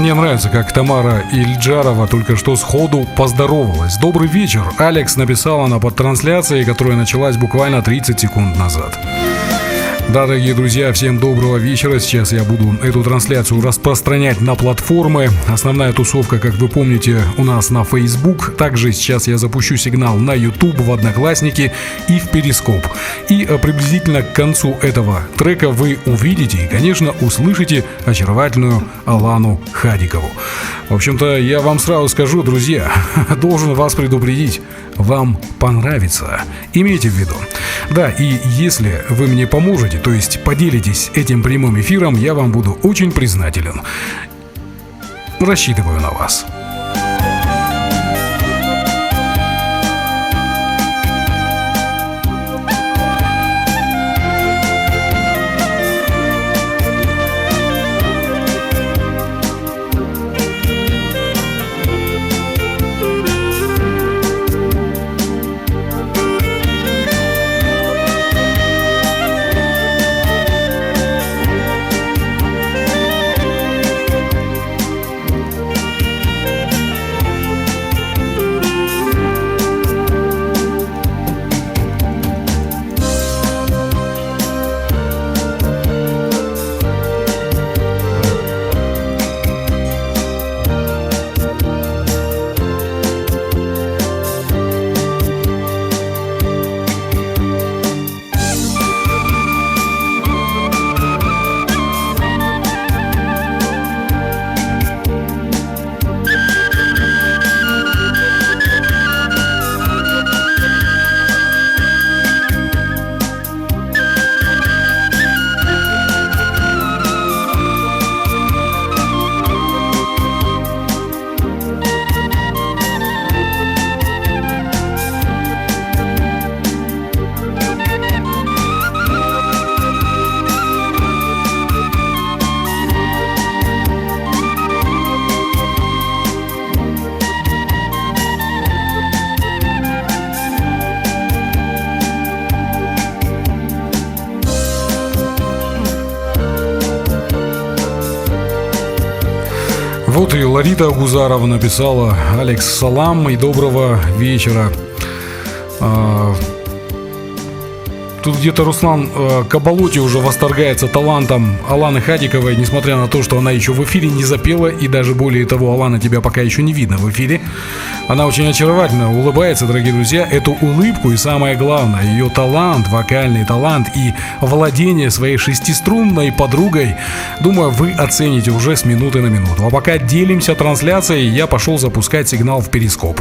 Мне нравится, как Тамара Ильджарова только что сходу поздоровалась. Добрый вечер, Алекс, написала она под трансляцией, которая началась буквально 30 секунд назад. Да, дорогие друзья, всем доброго вечера. Сейчас я буду эту трансляцию распространять на платформы. Основная тусовка, как вы помните, у нас на Facebook. Также сейчас я запущу сигнал на YouTube, в Одноклассники и в Перископ. И приблизительно к концу этого трека вы увидите и, конечно, услышите очаровательную Алану Хадикову. В общем-то, я вам сразу скажу, друзья, должен вас предупредить, вам понравится. Имейте в виду. Да, и если вы мне поможете, то есть поделитесь этим прямым эфиром, я вам буду очень признателен. Рассчитываю на вас. Вот и Ларита Гузарова написала: Алекс, салам и доброго вечера. Тут где-то Руслан Кабалоти уже восторгается талантом Аланы Хадиковой, несмотря на то, что она еще в эфире не запела, и даже более того, Алана, тебя пока еще не видно в эфире. Она очень очаровательно улыбается, дорогие друзья. Эту улыбку и, самое главное, ее талант, вокальный талант и владение своей шестиструнной подругой, думаю, вы оцените уже с минуты на минуту. А пока делимся трансляцией, я пошел запускать сигнал в Перископ.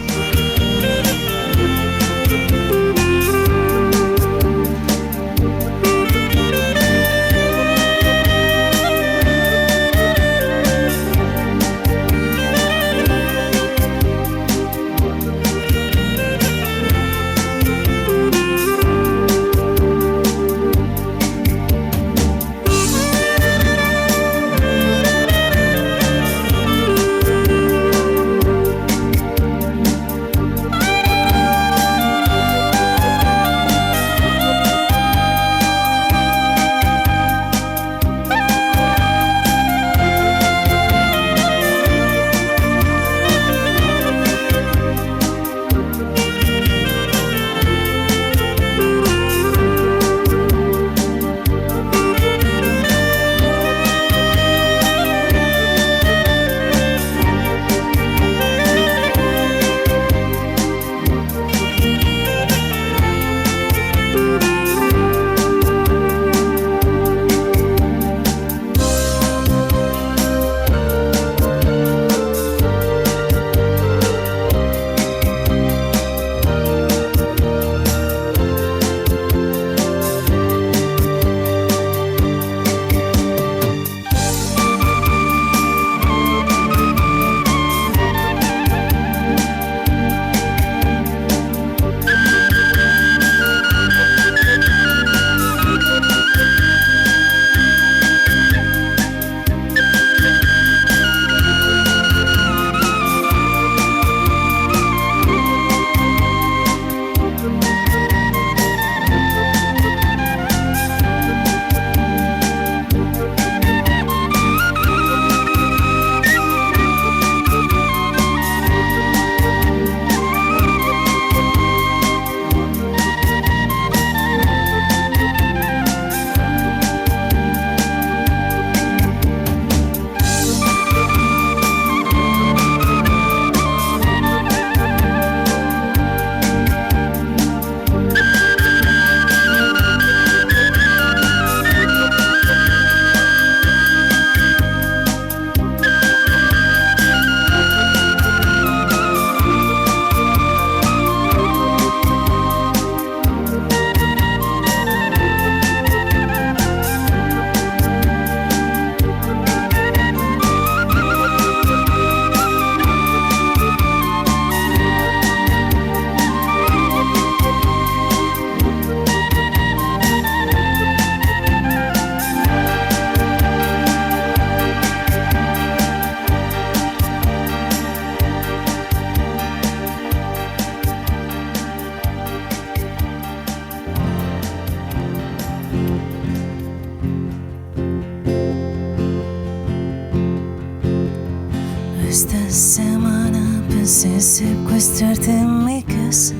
semana pensé secuestrarte en mi casa.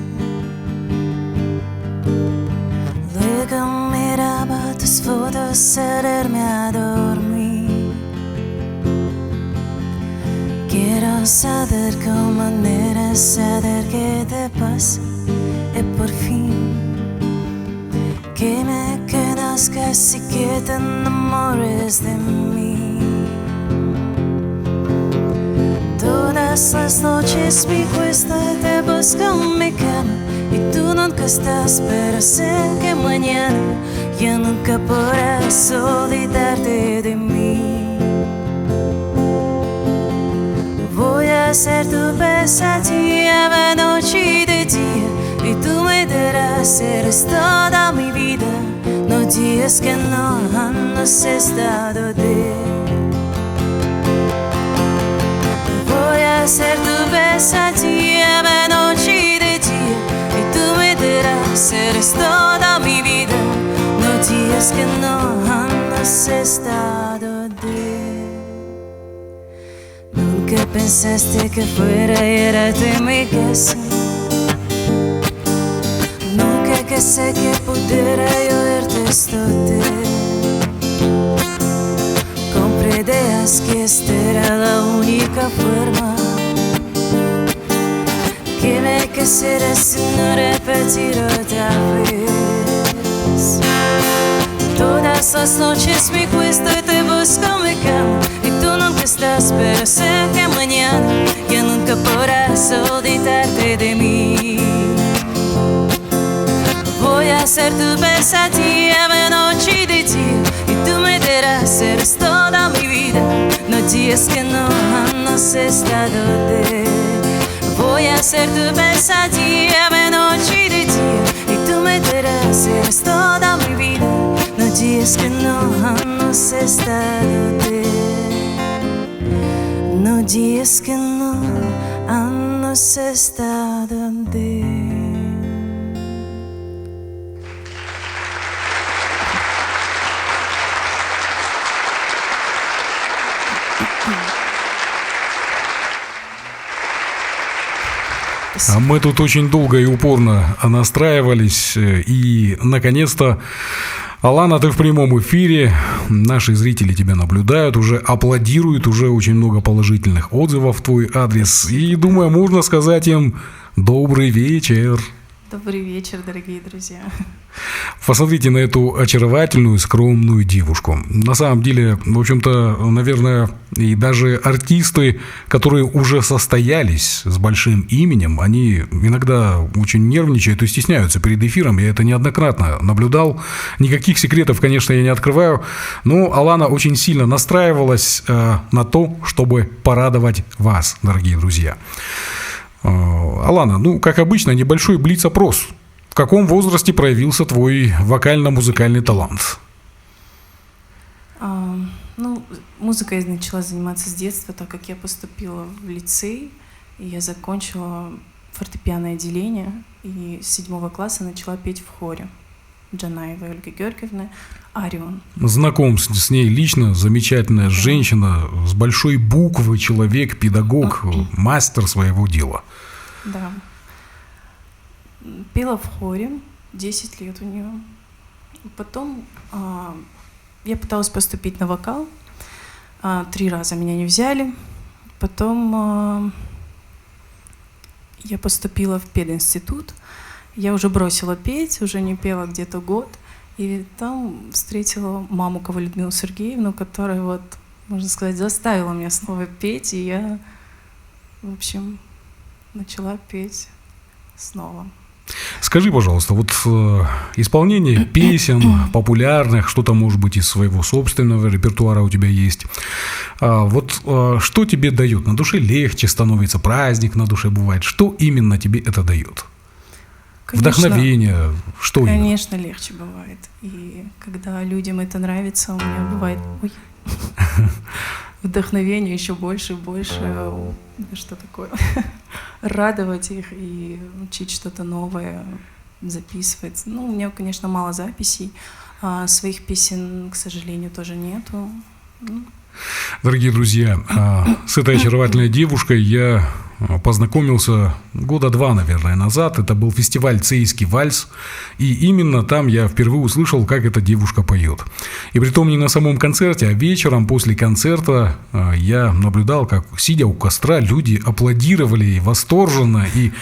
Luego miraba tus fotos cederme a dormir. Quiero saber cómo eres, saber qué te pasa. Y por fin que me quedas casi que te enamores de mí. Todas las noches me cuesta te busco en mi cama y tú nunca estás, pero sé que mañana yo nunca podrás olvidarte de mí. Voy a ser tu pesadilla de noche y de día y tú me dirás, eres toda mi vida. No digas que no has estado de. Voy a ser tu pesadilla de noche y de día y tú me dirás, eres toda mi vida. No digas que no has estado de. Nunca pensaste que fuera a ir a mi casa. Nunca que sé que pudiera yo verte esto de. Compré ideas que esta era la única forma que me quisiera sin repetir otra vez. Todas las noches me cuesta y te busco en mi cama y tú nunca estás, pero sé que mañana ya nunca podrás olvidarte de mí. Voy a ser tu pesadilla de noche y de día y tú me dirás, eres toda mi vida. No digas que no has estado de. Voy a ser tu pesadilla de noche y de día y tú me dirás, eres toda mi vida. No digas que no has estado de. No digas que no has estado de. А мы тут очень долго и упорно настраивались, и, наконец-то, Алана, ты в прямом эфире, наши зрители тебя наблюдают, уже аплодируют, уже очень много положительных отзывов в твой адрес, и, думаю, можно сказать им «добрый вечер». Добрый вечер, дорогие друзья. Посмотрите на эту очаровательную, скромную девушку. На самом деле, в общем-то, наверное, и даже артисты, которые уже состоялись с большим именем, они иногда очень нервничают и стесняются перед эфиром. Я это неоднократно наблюдал. Никаких секретов, конечно, я не открываю. Но Алана очень сильно настраивалась на то, чтобы порадовать вас, дорогие друзья. Алана, ну, как обычно, небольшой блиц-опрос. В каком возрасте проявился твой вокально-музыкальный талант? Ну, музыкой я начала заниматься с детства, так как я поступила в лицей, и я закончила фортепианное отделение, и с 7 класса начала петь в хоре Джанаевой Ольги Георгиевны «Арион». Знаком с ней лично, замечательная женщина, с большой буквы, человек, педагог, мастер своего дела. Да. Пела в хоре, 10 лет у нее. Потом я пыталась поступить на вокал, 3 раза меня не взяли. Потом я поступила в пединститут. Я уже бросила петь, уже не пела где-то год. И там встретила маму Людмилу Сергеевну, которая, вот, можно сказать, заставила меня снова петь. И я, в общем, начала петь снова. Скажи, пожалуйста, вот исполнение песен популярных, что-то, может быть, из своего собственного репертуара у тебя есть. Вот что тебе дает? На душе легче становится, праздник на душе бывает. Что именно тебе это дает? Конечно, вдохновение, что именно? Конечно, легче бывает. И когда людям это нравится, у меня бывает вдохновение еще больше и больше. Что такое? Радовать их и учить что-то новое, записывать. Ну, у меня, конечно, мало записей. Своих песен, к сожалению, тоже нету. Ну, Дорогие друзья, с этой очаровательной девушкой я познакомился года 2, наверное, назад. Это был фестиваль «Цейский вальс». И именно там я впервые услышал, как эта девушка поет. И притом не на самом концерте, а вечером после концерта я наблюдал, как, сидя у костра, люди аплодировали восторженно. И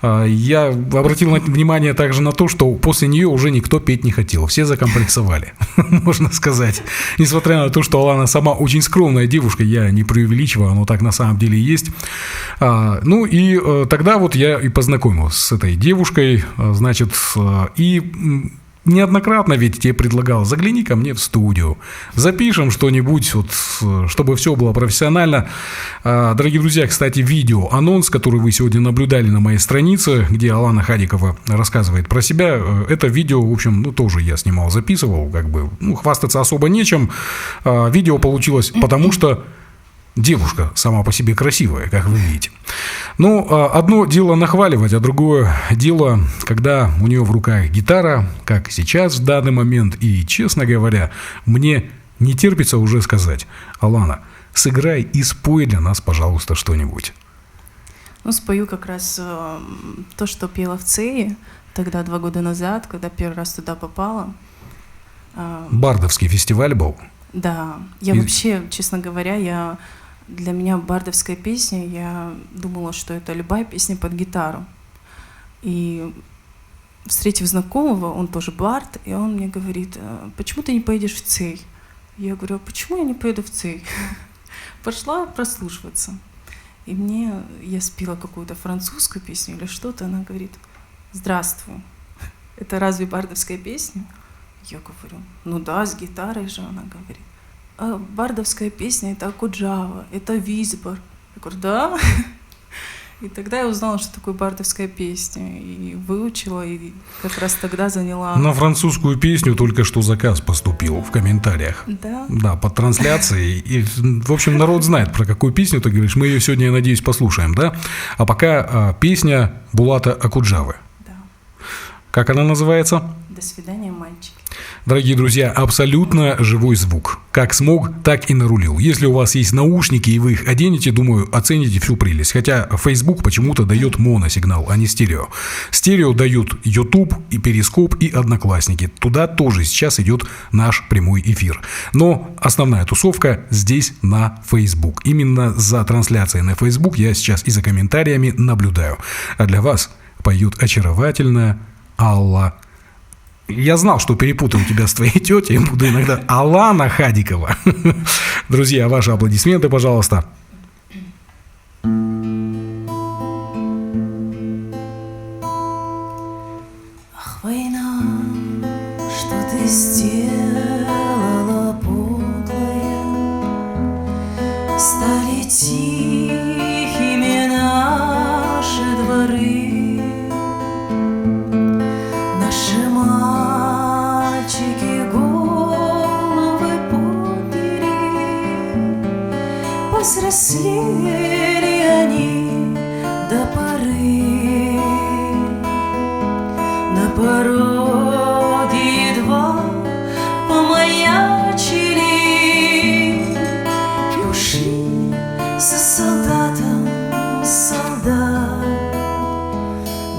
я обратил внимание также на то, что после нее уже никто петь не хотел. Все закомплексовали, можно сказать. Несмотря на то, что Алана сама очень скромная девушка, я не преувеличиваю, оно так на самом деле и есть. Ну и тогда вот я и познакомился с этой девушкой, значит, и неоднократно ведь тебе предлагал: загляни ко мне в студию, запишем что-нибудь, вот, чтобы все было профессионально. Дорогие друзья, кстати, видео-анонс, который вы сегодня наблюдали на моей странице, где Алана Хадикова рассказывает про себя, это видео, в общем, ну, тоже я снимал, записывал, как бы, ну, хвастаться особо нечем. Видео получилось, потому что девушка сама по себе красивая, как вы видите. Но одно дело нахваливать, а другое дело, когда у нее в руках гитара, как сейчас в данный момент. И, честно говоря, мне не терпится уже сказать: Алана, сыграй и спой для нас, пожалуйста, что-нибудь. Ну, спою как раз то, что пела в ЦЕИ тогда, 2 года назад, когда первый раз туда попала. Бардовский фестиваль был? Да. Я вообще, честно говоря, для меня бардовская песня, я думала, что это любая песня под гитару. И встретив знакомого, он тоже бард, и он мне говорит: почему ты не поедешь в ЦЕИ? Я говорю: а почему я не поеду в ЦЕИ? Пошла прослушиваться. И я спела какую-то французскую песню или что-то, она говорит: здравствуй, это разве бардовская песня? Я говорю: ну да, с гитарой же. Она говорит: а бардовская песня — это Окуджава, это Визбор. Я говорю: да? И тогда я узнала, что такое бардовская песня, и выучила, и как раз тогда заняла... На французскую песню только что заказ поступил в комментариях. Да? Да, под трансляцией. И, в общем, народ знает, про какую песню ты говоришь. Мы ее сегодня, я надеюсь, послушаем, да? А пока песня Булата Окуджавы. Да. Как она называется? «До свидания, мальчики». Дорогие друзья, абсолютно живой звук. Как смог, так и нарулил. Если у вас есть наушники и вы их оденете, думаю, оцените всю прелесть. Хотя Facebook почему-то дает моносигнал, а не стерео. Стерео дают YouTube и Перископ и Одноклассники. Туда тоже сейчас идет наш прямой эфир. Но основная тусовка здесь на Facebook. Именно за трансляцией на Facebook я сейчас и за комментариями наблюдаю. А для вас поют очаровательная Алла. Я знал, что перепутаю тебя с твоей тетей. Буду иногда Алана Хадикова. Друзья, ваши аплодисменты, пожалуйста. Ах, война, что ты сделала, подлая, стали тихими наши дворы. Взрослели они до поры, на пороге едва помаячили и ушли со солдатом солдат.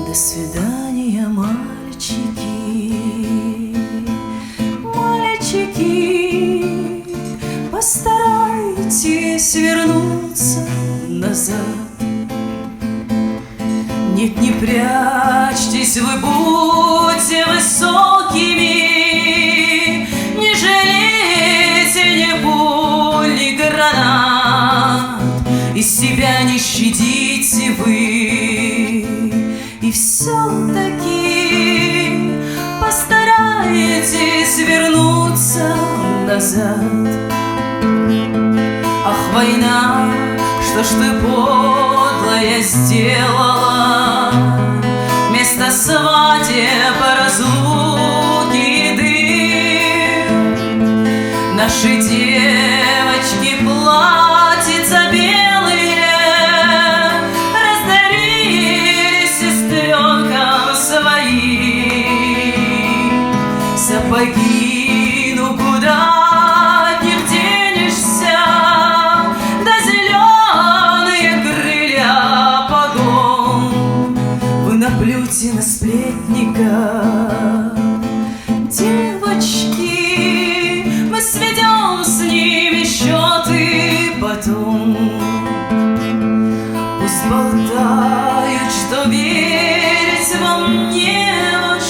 До свидания, мальчики, мальчики, постарайтесь вернуться назад. Нет, не прячьтесь, вы будьте высокими, не жалейте ни пуль, ни гранат, и себя не щадите вы. И все-таки постарайтесь вернуться назад. Ах, война, что ж ты подлая сделала, вместо свадеб разлуки и дым. Наши девочки платьица белые раздарили сестренкам своим. Сапоги, ну куда от них денешься, девочки, мы сведем с ними счеты потом. Пусть болтают, что верить вам не во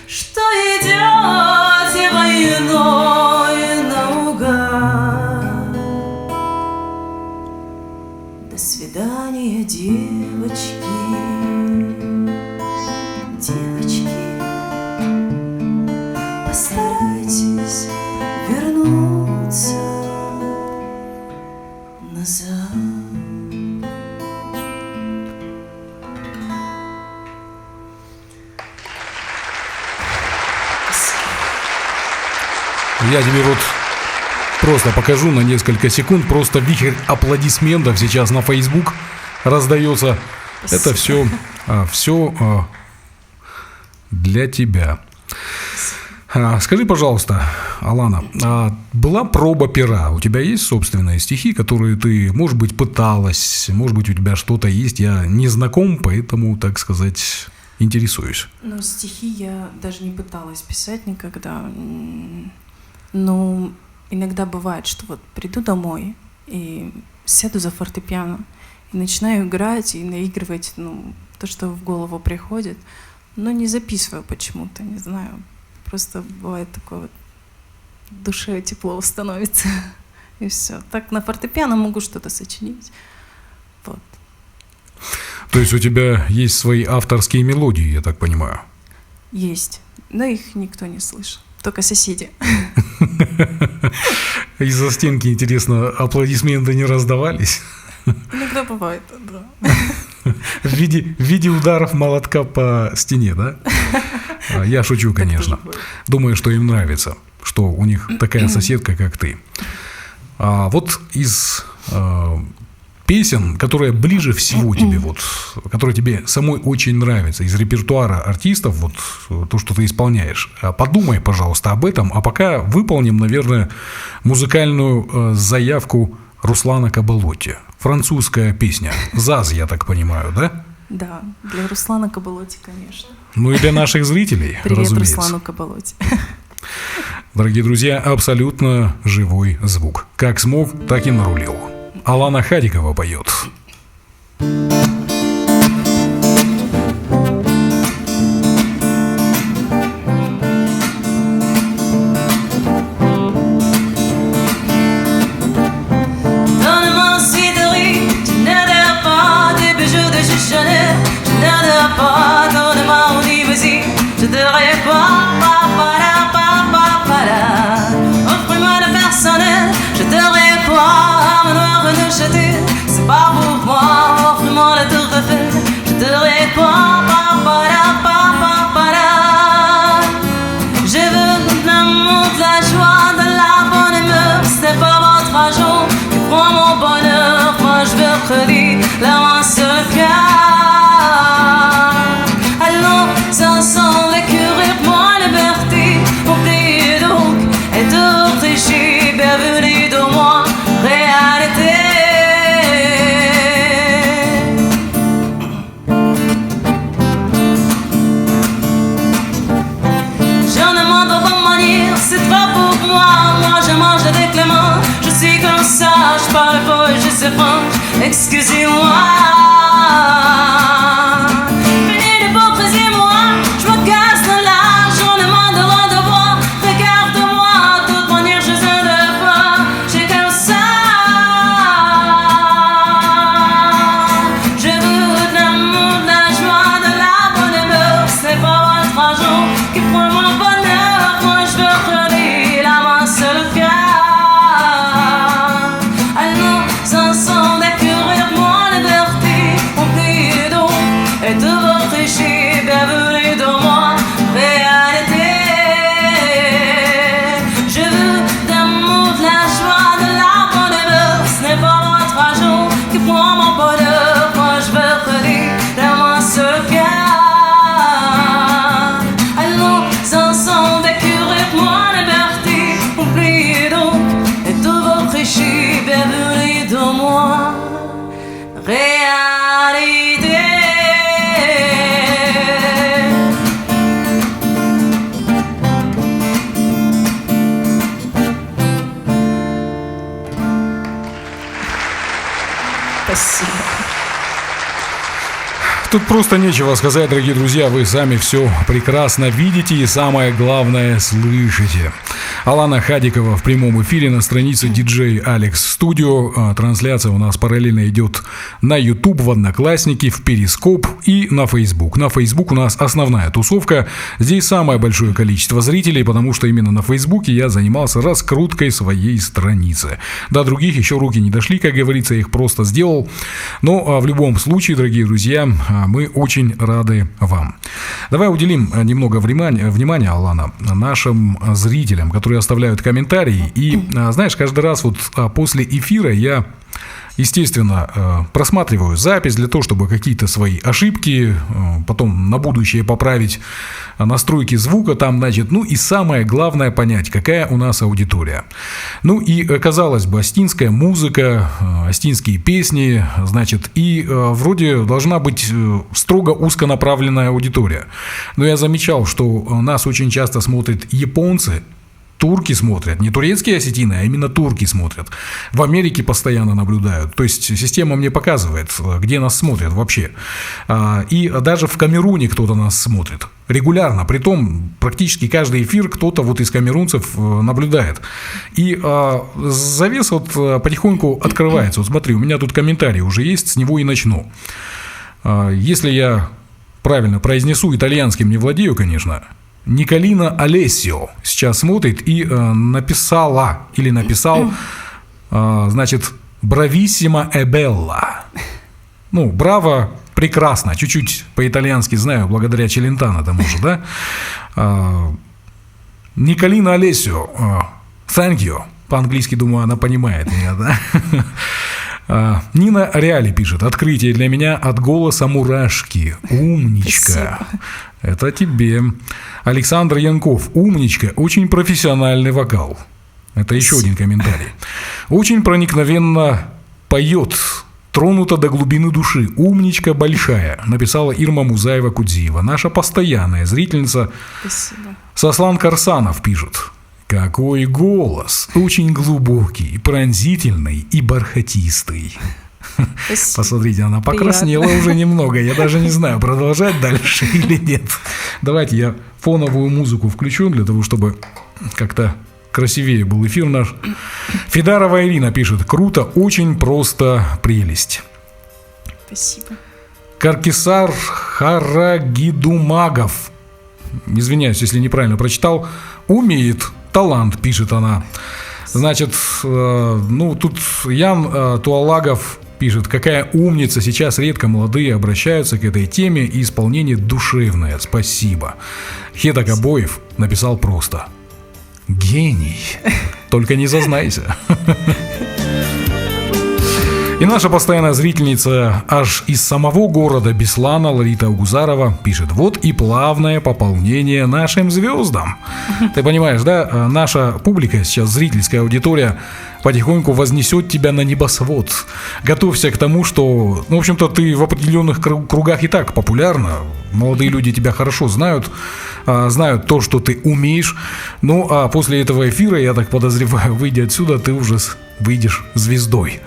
что идете войной наугад. До свидания, девочки, девочки, постарайтесь вернуться назад. Я тебе вот просто покажу на несколько секунд. Просто вихрь аплодисментов сейчас на Facebook раздается. Это все для тебя. Скажи, пожалуйста, Алана, была проба пера? У тебя есть собственные стихи, которые ты, может быть, пыталась, может быть, у тебя что-то есть? Я не знаком, поэтому, так сказать, интересуюсь. Ну, стихи я даже не пыталась писать никогда. Но иногда бывает, что вот приду домой и сяду за фортепиано и начинаю играть и наигрывать, то, что в голову приходит, но не записываю почему-то, не знаю. Просто бывает такое вот, в душе тепло становится, и все. Так на фортепиано могу что-то сочинить. Вот. То есть у тебя есть свои авторские мелодии, я так понимаю? Есть, но их никто не слышал, только соседи. Из-за стенки, интересно, аплодисменты не раздавались? Иногда бывает, да. В виде ударов молотка по стене, да? Я шучу, конечно. Думаю, что им нравится, что у них такая соседка, как ты. Вот из песен, которая ближе всего тебе, вот, которая тебе самой очень нравится, из репертуара артистов, вот то, что ты исполняешь, подумай, пожалуйста, об этом, а пока выполним, наверное, музыкальную заявку Руслана Кабалотти. Французская песня. «Заз», я так понимаю, да? Да, для Руслана Кабалотти, конечно. Ну и для наших зрителей, привет, разумеется. Руслану Кабалотти. Дорогие друзья, абсолютно живой звук. Как смог, так и нарулил. Алана Хадикова поет. La main sur le cœur. Allons ensemble écurer pour moi la liberté. Oubliez donc et tout péché. Bienvenue dans moi, réalité. Je ne demande pas manière, c'est pas pour moi. Moi je mange avec les mains. Je suis comme ça, je parle pas et je sais pas. Excusez-moi. Venez d'hypocrisie, moi, je me casse dans l'âge, j'en demande devant de voir. Regarde-moi, de toute manière, je sais de pas. J'ai comme ça. Je veux de l'amour, de la joie, de la bonne humeur. C'est pas votre argent qui prend mon bonheur. Moi, je veux redire la main sur le cœur. Allons ensemble. Спасибо. Тут просто нечего сказать, дорогие друзья, вы сами все прекрасно видите и самое главное слышите. Алана Хадикова в прямом эфире на странице DJ Alex Studio. Трансляция у нас параллельно идет на YouTube, в Одноклассники, в Перископ и на Facebook. На Facebook у нас основная тусовка. Здесь самое большое количество зрителей, потому что именно на Фейсбуке я занимался раскруткой своей страницы. До других еще руки не дошли, как говорится, я их просто сделал. Но в любом случае, дорогие друзья, мы очень рады вам. Давай уделим немного внимания, Алана, нашим зрителям, которые оставляют комментарии. И, знаешь, каждый раз вот после эфира я, естественно, просматриваю запись для того, чтобы какие-то свои ошибки потом на будущее поправить, настройки звука там, значит, ну и самое главное понять, какая у нас аудитория. Ну и, казалось бы, остинская музыка, остинские песни, значит, и вроде должна быть строго узконаправленная аудитория. Но я замечал, что нас очень часто смотрят японцы, турки смотрят, не турецкие осетины, а именно турки смотрят. В Америке постоянно наблюдают. То есть система мне показывает, где нас смотрят вообще. И даже в Камеруне кто-то нас смотрит. Регулярно. Притом практически каждый эфир кто-то вот из камерунцев наблюдает. И завес вот потихоньку открывается. Вот смотри, у меня тут комментарий уже есть, с него и начну. Если я правильно произнесу, итальянским не владею, конечно. Николина Алессио сейчас смотрит и написал, значит, «Брависсимо e bella». Ну, браво, прекрасно. Чуть-чуть по-итальянски знаю, благодаря Челентано тому же, да? Николина Алессио, thank you. По-английски, думаю, она понимает меня, да? Нина Реали пишет: «Открытие для меня от голоса мурашки. Умничка». Спасибо. Это тебе. Александр Янков: «Умничка, очень профессиональный вокал». Это еще один комментарий. «Очень проникновенно поет, тронута до глубины души. Умничка большая», написала Ирма Музаева-Кудзиева, наша постоянная зрительница. Спасибо. Сослан Карсанов пишет: «Какой голос! Очень глубокий, пронзительный и бархатистый». Спасибо. Посмотрите, она покраснела Приятно. уже немного. Я даже не знаю, продолжать дальше или нет. Давайте я фоновую музыку включу, для того, чтобы как-то красивее был эфир наш. Фидарова Ирина пишет: «Круто, очень просто прелесть». Спасибо. Каркисар Харагидумагов, извиняюсь, если неправильно прочитал, «Умеет, талант», пишет она. Значит, ну тут Ян Туалагов пишет: «Какая умница, сейчас редко молодые обращаются к этой теме, и исполнение душевное, спасибо». Хетак Обоев написал просто: «Гений, только не зазнайся». И наша постоянная зрительница аж из самого города Беслана Ларита Угузарова пишет: «Вот и плавное пополнение нашим звездам». Ты понимаешь, да? Наша публика сейчас, зрительская аудитория, потихоньку вознесет тебя на небосвод. Готовься к тому, что, ну, в общем-то, ты в определенных кругах и так популярна. Молодые люди тебя хорошо знают, знают то, что ты умеешь. Ну, а после этого эфира, я так подозреваю, выйдя отсюда, ты уже выйдешь звездой.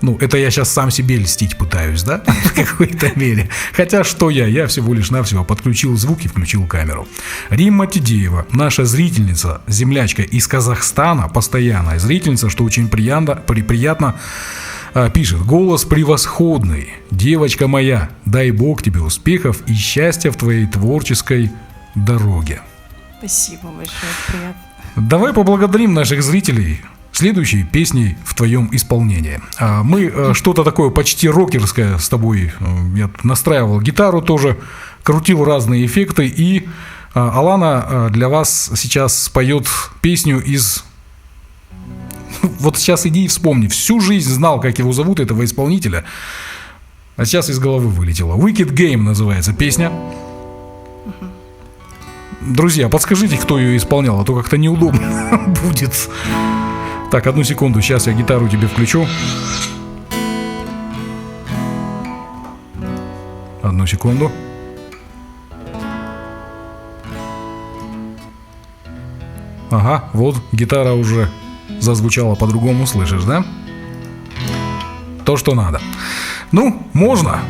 Ну, это я сейчас сам себе льстить пытаюсь, да? В какой-то мере. Хотя что я всего лишь навсего подключил звук и включил камеру. Римма Тидеева, наша зрительница, землячка из Казахстана, постоянная зрительница, что очень приятно, пишет: «Голос превосходный. Девочка моя, дай Бог тебе успехов и счастья в твоей творческой дороге». Спасибо большое, приятно. Давай поблагодарим наших зрителей следующей песней в твоем исполнении. Мы что-то такое почти рокерское с тобой. Я настраивал гитару тоже, крутил разные эффекты. И Алана для вас сейчас споет песню из... Вот сейчас иди и вспомни. Всю жизнь знал, как его зовут, этого исполнителя. А сейчас из головы вылетело. Wicked Game называется песня. Друзья, подскажите, кто ее исполнял, а то как-то неудобно будет. Так, одну секунду, сейчас я гитару тебе включу. Одну секунду. Ага, вот гитара уже зазвучала по-другому, слышишь, да? То, что надо. Ну, можно.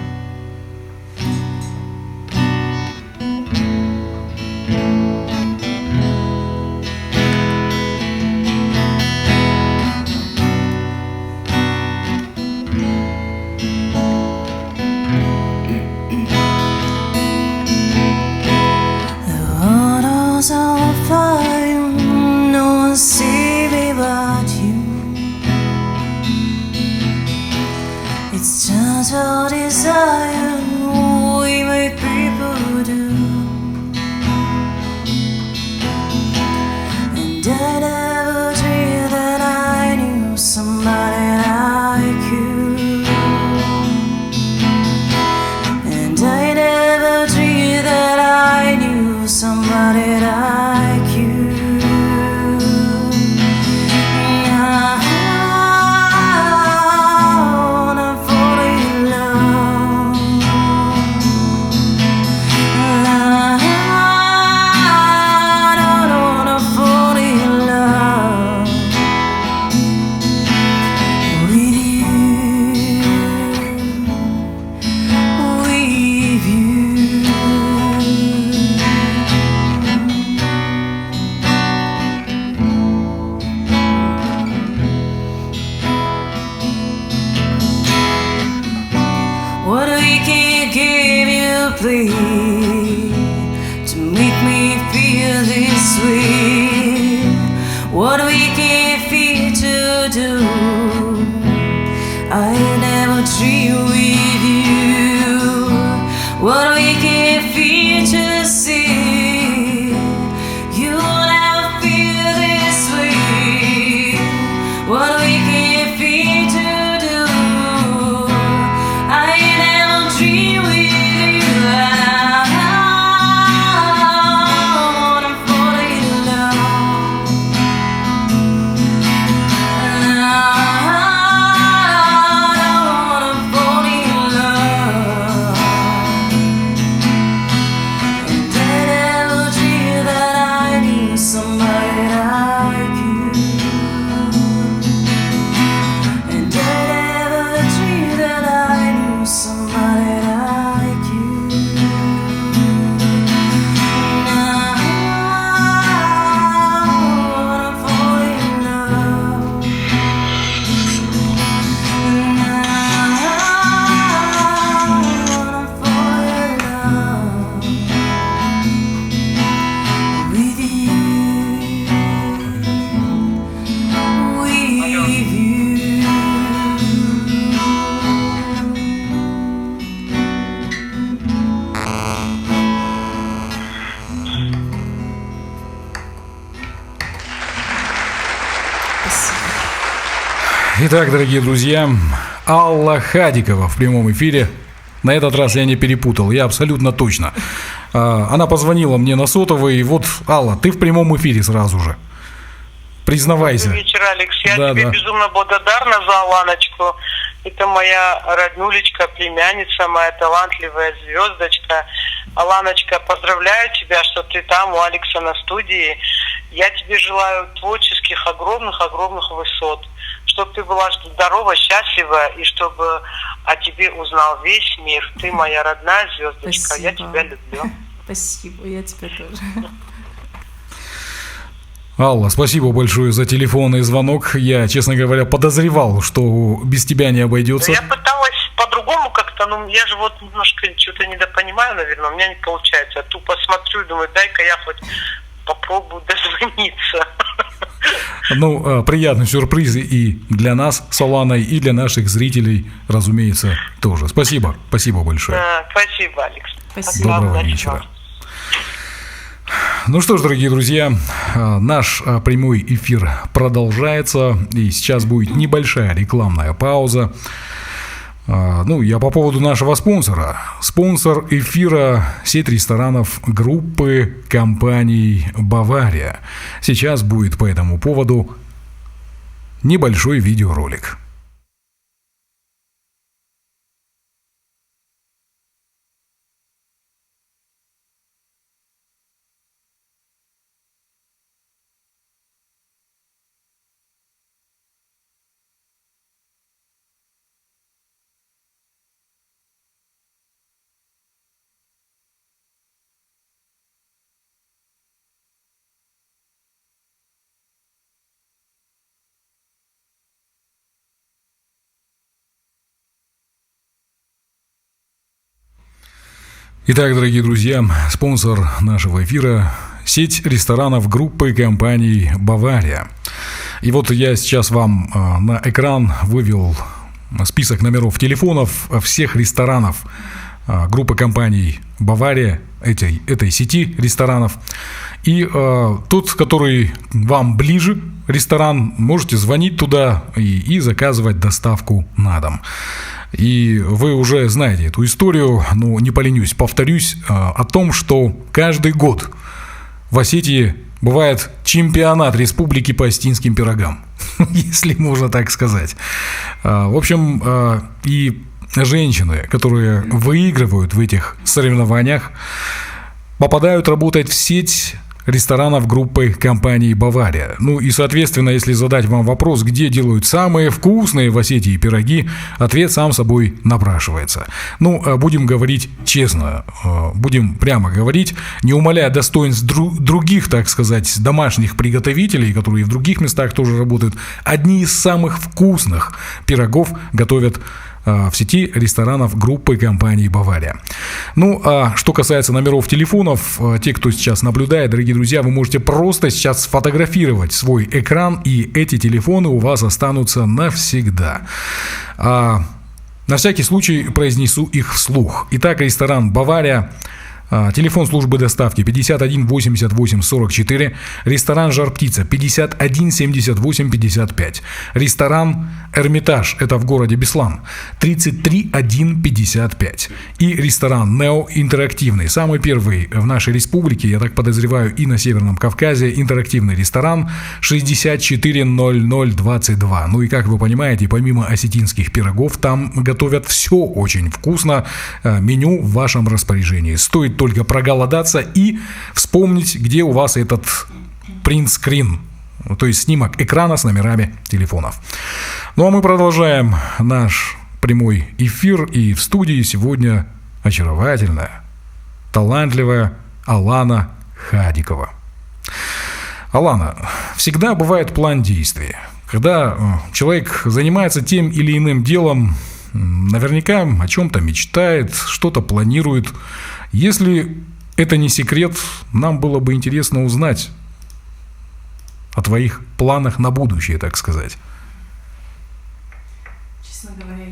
Waters on fire, no one see me but you. It's just our desire we make people do. And I never dreamed that I knew somebody like you. And I never dreamed that I knew somebody like you. I wanna fall in love. I don't wanna fall in love with you, with you. What we can give you, please, to make me feel this way. What we can feel to do, I never dream with you. What we can feel to see, you never feel this way. What we can feel to do, I never dream with you. I wanna fall in love. I wanna fall in love. And I never dreamed that I knew somebody like you. And I never dreamed that I knew somebody like you. Now I wanna fall in love. Now I wanna fall in love with you, with you. Итак, дорогие друзья, Алла Хадикова в прямом эфире. На этот раз я не перепутал, я абсолютно точно. Она позвонила мне на сотовый, и вот, Алла, ты в прямом эфире сразу же. Признавайся. Добрый вечер, Алекс. Я Да, тебе да. безумно благодарна за Аланочку. Это моя роднулечка, племянница, моя талантливая звездочка. Аланочка, поздравляю тебя, что ты там у Алекса на студии. Я тебе желаю творческих огромных высот. Чтобы ты была здорова, счастлива, и чтобы о тебе узнал весь мир. Ты моя родная звездочка. Я Спасибо. тебя люблю. Спасибо, я тебя тоже. Алла, спасибо большое за телефонный звонок. Я, честно говоря, подозревал, что без тебя не обойдется. Я пыталась по-другому как-то, ну я же вот немножко что-то недопонимаю, наверное, у меня не получается. Я тупо смотрю и думаю, дай-ка я хоть попробую дозвониться. Ну, приятный сюрприз и для нас с Аланой, и для наших зрителей, разумеется, тоже. Спасибо, спасибо большое. Спасибо, Алекс. Спасибо. Доброго вечера. Ну что ж, дорогие друзья, наш прямой эфир продолжается, и сейчас будет небольшая рекламная пауза. Ну, я по поводу нашего спонсора. Спонсор эфира – сеть ресторанов группы компаний «Бавария». Сейчас будет по этому поводу небольшой видеоролик. Итак, дорогие друзья, спонсор нашего эфира – сеть ресторанов группы компаний «Бавария». И вот я сейчас вам на экран вывел список номеров телефонов всех ресторанов группы компаний «Бавария», этой сети ресторанов. И тот, который вам ближе, ресторан, можете звонить туда и заказывать доставку на дом. И вы уже знаете эту историю, но не поленюсь, повторюсь о том, что каждый год в Осетии бывает чемпионат республики по осетинским пирогам, если можно так сказать. В общем, и женщины, которые выигрывают в этих соревнованиях, попадают работать в сеть ресторанов группы компании «Бавария». Ну и, соответственно, если задать вам вопрос, где делают самые вкусные в Осетии пироги, ответ сам собой напрашивается. Ну, будем говорить честно, будем прямо говорить, не умаляя достоинств других, так сказать, домашних приготовителей, которые в других местах тоже работают. Одни из самых вкусных пирогов готовят в сети ресторанов группы компании «Бавария». Ну, а что касается номеров телефонов, те, кто сейчас наблюдает, дорогие друзья, вы можете просто сейчас сфотографировать свой экран, и эти телефоны у вас останутся навсегда. На всякий случай произнесу их вслух. Итак, ресторан «Бавария». Телефон службы доставки 51 88 44, ресторан «Жар-птица» 51 78 55, ресторан «Эрмитаж», это в городе Беслан, 33 1 55, и ресторан «Нео» интерактивный, самый первый в нашей республике, я так подозреваю, и на Северном Кавказе, интерактивный ресторан 64 00 22. Ну и как вы понимаете, помимо осетинских пирогов, там готовят все очень вкусно, меню в вашем распоряжении. Стоит только проголодаться и вспомнить, где у вас этот принт-скрин, то есть снимок экрана с номерами телефонов. Ну а мы продолжаем наш прямой эфир, и в студии сегодня очаровательная, талантливая Алана Хадикова. Алана, всегда бывает план действий. Когда человек занимается тем или иным делом, наверняка о чем-то мечтает, что-то планирует. Если это не секрет, нам было бы интересно узнать о твоих планах на будущее, так сказать. Честно говоря,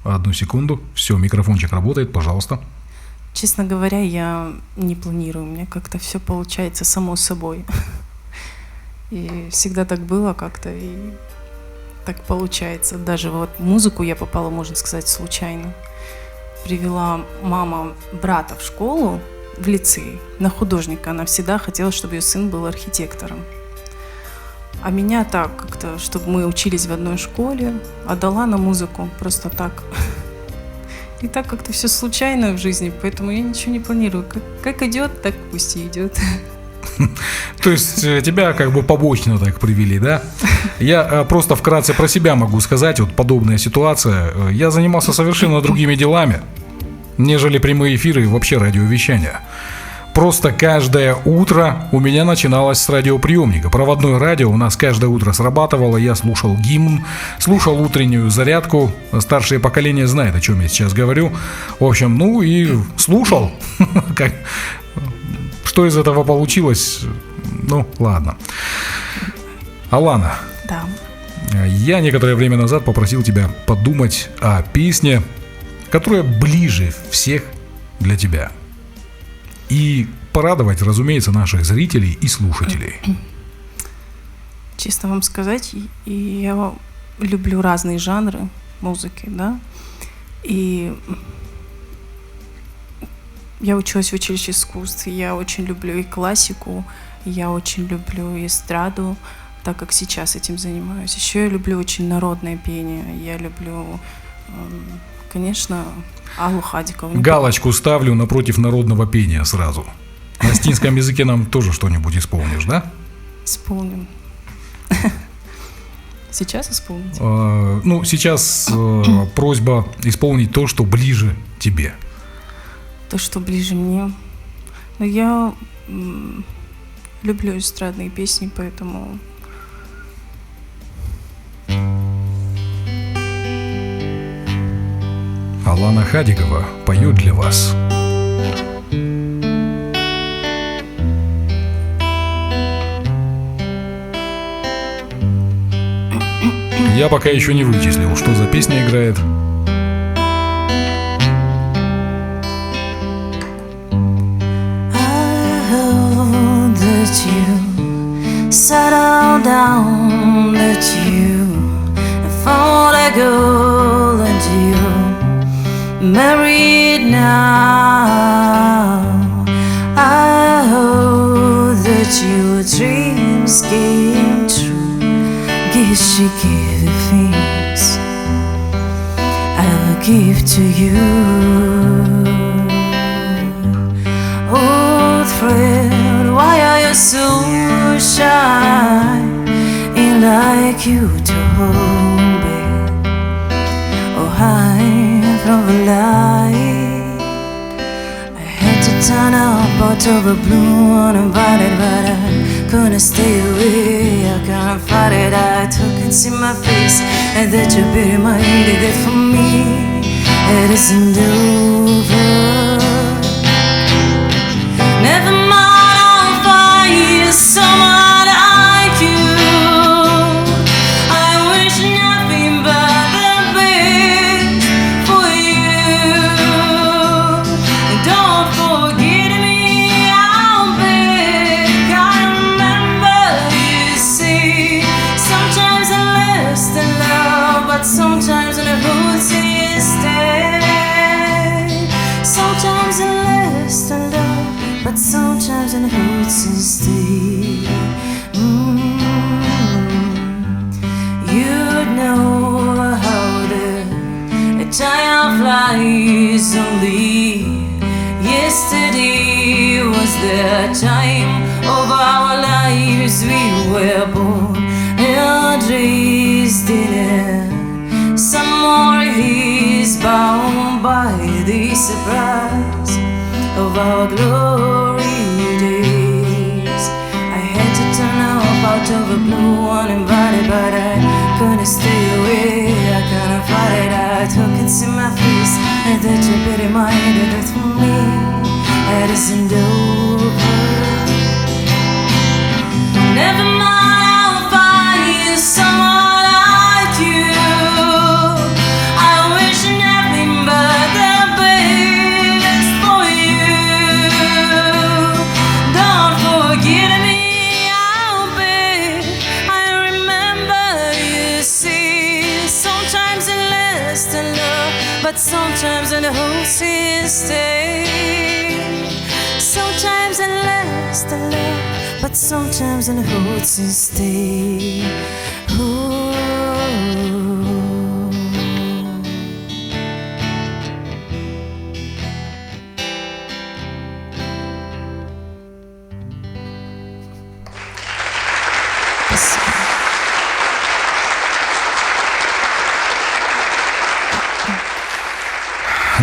Одну секунду. Все, микрофончик работает, пожалуйста. Честно говоря, я не планирую. У меня как-то все получается само собой. И всегда так было как-то, и так получается. Даже вот в музыку я попала, можно сказать, случайно. Привела мама брата в школу, в лицей, на художника. Она всегда хотела, чтобы ее сын был архитектором. А меня так как-то, чтобы мы учились в одной школе, отдала на музыку просто так. И так как-то все случайно в жизни, поэтому я ничего не планирую. Как идет, так пусть и идет. То есть тебя как бы побочно так привели, да? Я просто вкратце про себя могу сказать, вот подобная ситуация. Я занимался совершенно другими делами, нежели прямые эфиры и вообще радиовещание. Просто каждое утро у меня начиналось с радиоприемника. Проводное радио у нас каждое утро срабатывало. Я слушал гимн, слушал утреннюю зарядку. Старшее поколение знает, о чем я сейчас говорю. В общем, ну и слушал. Что из этого получилось? Ну, ладно. Алана. Да. Я некоторое время назад попросил тебя подумать о песне, которая ближе всех для тебя. И порадовать, разумеется, наших зрителей и слушателей. Честно вам сказать, я люблю разные жанры музыки, да. И я училась в училище искусств, я очень люблю и классику, я очень люблю и эстраду, так как сейчас этим занимаюсь. Еще я люблю очень народное пение, я люблю, конечно, Аллу Хадикову. Галочку ставлю напротив народного пения сразу. На осетинском языке нам тоже что-нибудь исполнишь, да? Исполним. Сейчас исполните? Ну, сейчас просьба исполнить то, что ближе тебе. То, что ближе мне. Но я люблю эстрадные песни, поэтому... Алана Хадикова поет для вас. Я пока еще не вычислил, что за песня играет. Settle down, that you found a girl and you married now. I hope that your dreams came true. Guess she gave the things I will give to you. Old friend, why are you so shy? Ain't like you to hold back or hide from the light. I had to turn up out of the blue uninvited, but I couldn't stay away. I couldn't fight it. I took it in my face, and that you be reminded that for me it isn't over. Never mind, I'll find someone like you. I wish nothing but the best for you. Don't forget me, I'll beg. I remember you say sometimes I last in love, but sometimes it hurts instead. Sometimes I last in love, but sometimes it hurts instead. You know how the time flies. Only yesterday was the time of our lives. We were born and raised in some more is bound by the surprise of our glory days. I had to turn off out of the blue uninvited, but I couldn't stay away. I couldn't fight it. I took it to my face, and that you be reminded that for me it isn't over. Never mind, I'll find someone like you. I wish nothing but the best for you. Don't forget me, I'll beg. I remember you say sometimes it lasts in love, but sometimes it hurts instead. Sometimes it lasts in love, but sometimes it hurts instead. Ooh.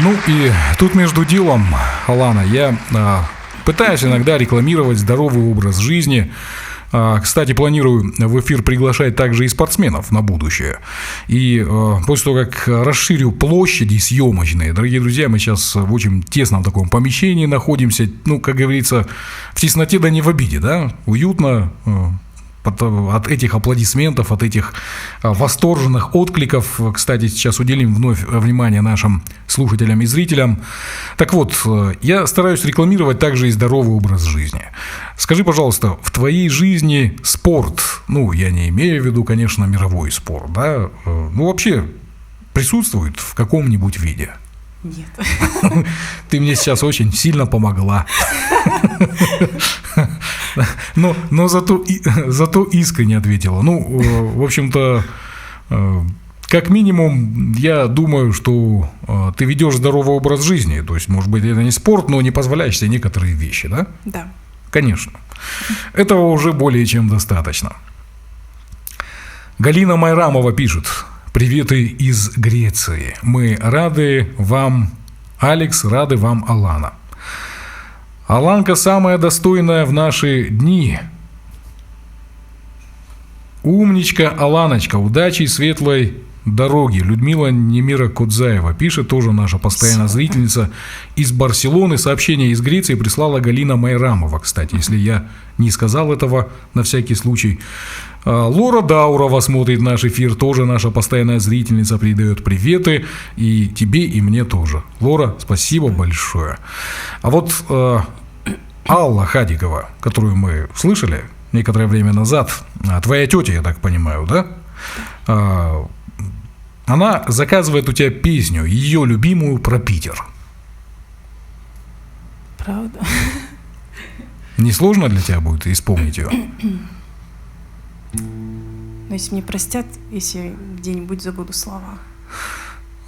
Ну и тут между делом, Алана, я пытаюсь иногда рекламировать здоровый образ жизни. Кстати, планирую в эфир приглашать также и спортсменов на будущее. И после того, как расширю площади съемочные, дорогие друзья, мы сейчас в очень тесном таком помещении находимся. Ну, как говорится, в тесноте да не в обиде, да? Уютно, от этих аплодисментов, от этих восторженных откликов. Кстати, сейчас уделим вновь внимание нашим слушателям и зрителям. Так вот, я стараюсь рекламировать также и здоровый образ жизни. Скажи, пожалуйста, в твоей жизни спорт, ну, я не имею в виду, конечно, мировой спорт, да, ну, вообще присутствует в каком-нибудь виде? Нет. Ты мне сейчас очень сильно помогла. Но зато искренне ответила. Ну, в общем-то, как минимум, я думаю, что ты ведешь здоровый образ жизни. То есть, может быть, это не спорт, но не позволяешь себе некоторые вещи, да? Да. Конечно. Этого уже более чем достаточно. Галина Майрамова пишет: приветы из Греции. Мы рады вам, Алекс, рады вам, Алана. Аланка самая достойная в наши дни. Умничка, Аланочка, удачи, светлой дороги. Людмила Немира Кудзаева пишет, тоже наша постоянная зрительница из Барселоны. Сообщение из Греции прислала Галина Майрамова, кстати, если я не сказал этого на всякий случай. Лора Даурова смотрит наш эфир, тоже наша постоянная зрительница, передает приветы и тебе, и мне тоже. Лора, спасибо большое. А вот Алла Хадикова, которую мы слышали некоторое время назад, твоя тетя, я так понимаю, да? Она заказывает у тебя песню, ее любимую, про Питер. Правда? Не сложно для тебя будет исполнить ее? Но если мне простят, если где-нибудь забуду слова.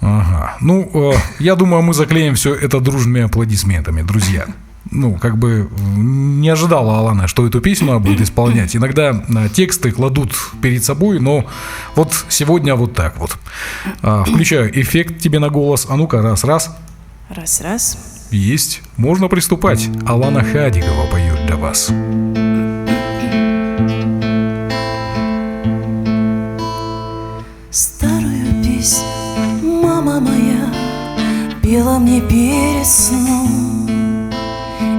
Ага. Ну, я думаю, мы заклеим все это дружными аплодисментами, друзья. Ну, как бы не ожидала Алана, что эту песню она будет исполнять. Иногда тексты кладут перед собой, но вот сегодня вот так вот. Включаю эффект тебе на голос. А ну-ка, раз. Раз. Есть. Можно приступать. Алана Хадикова поет для вас. Старую песню мама моя пела мне перед сном,